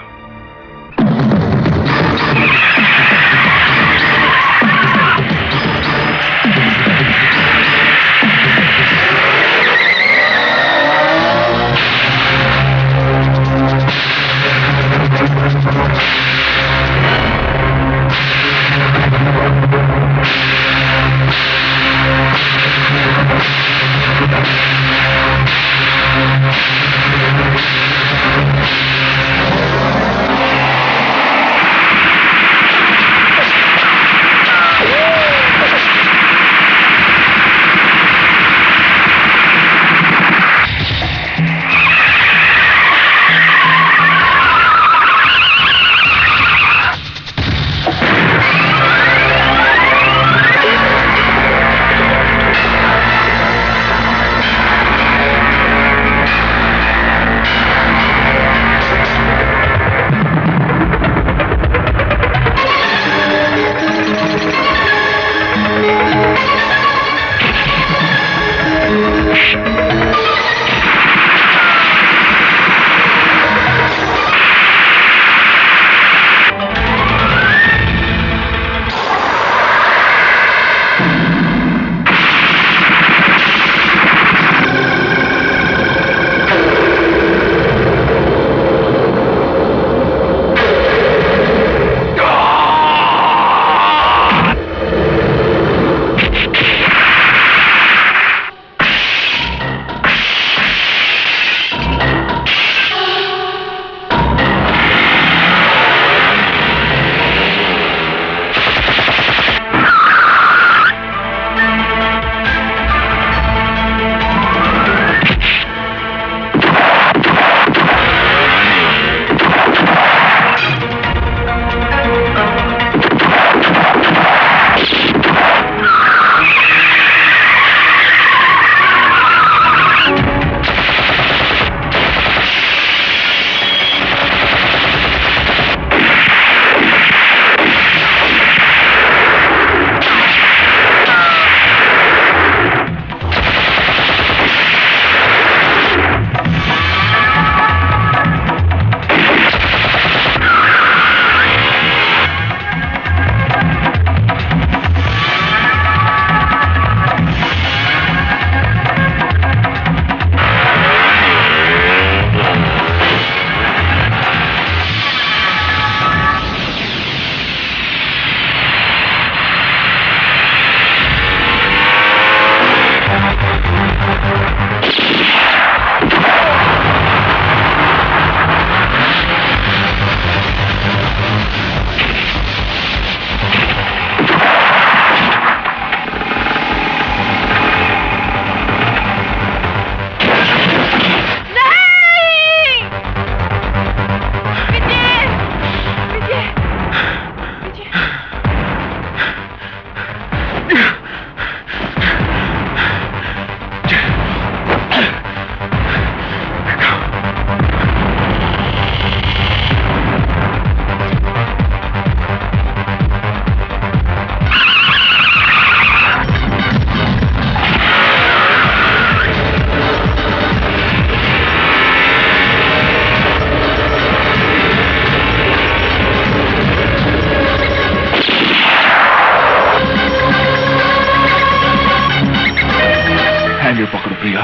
चलिए पकड़ो प्रिया।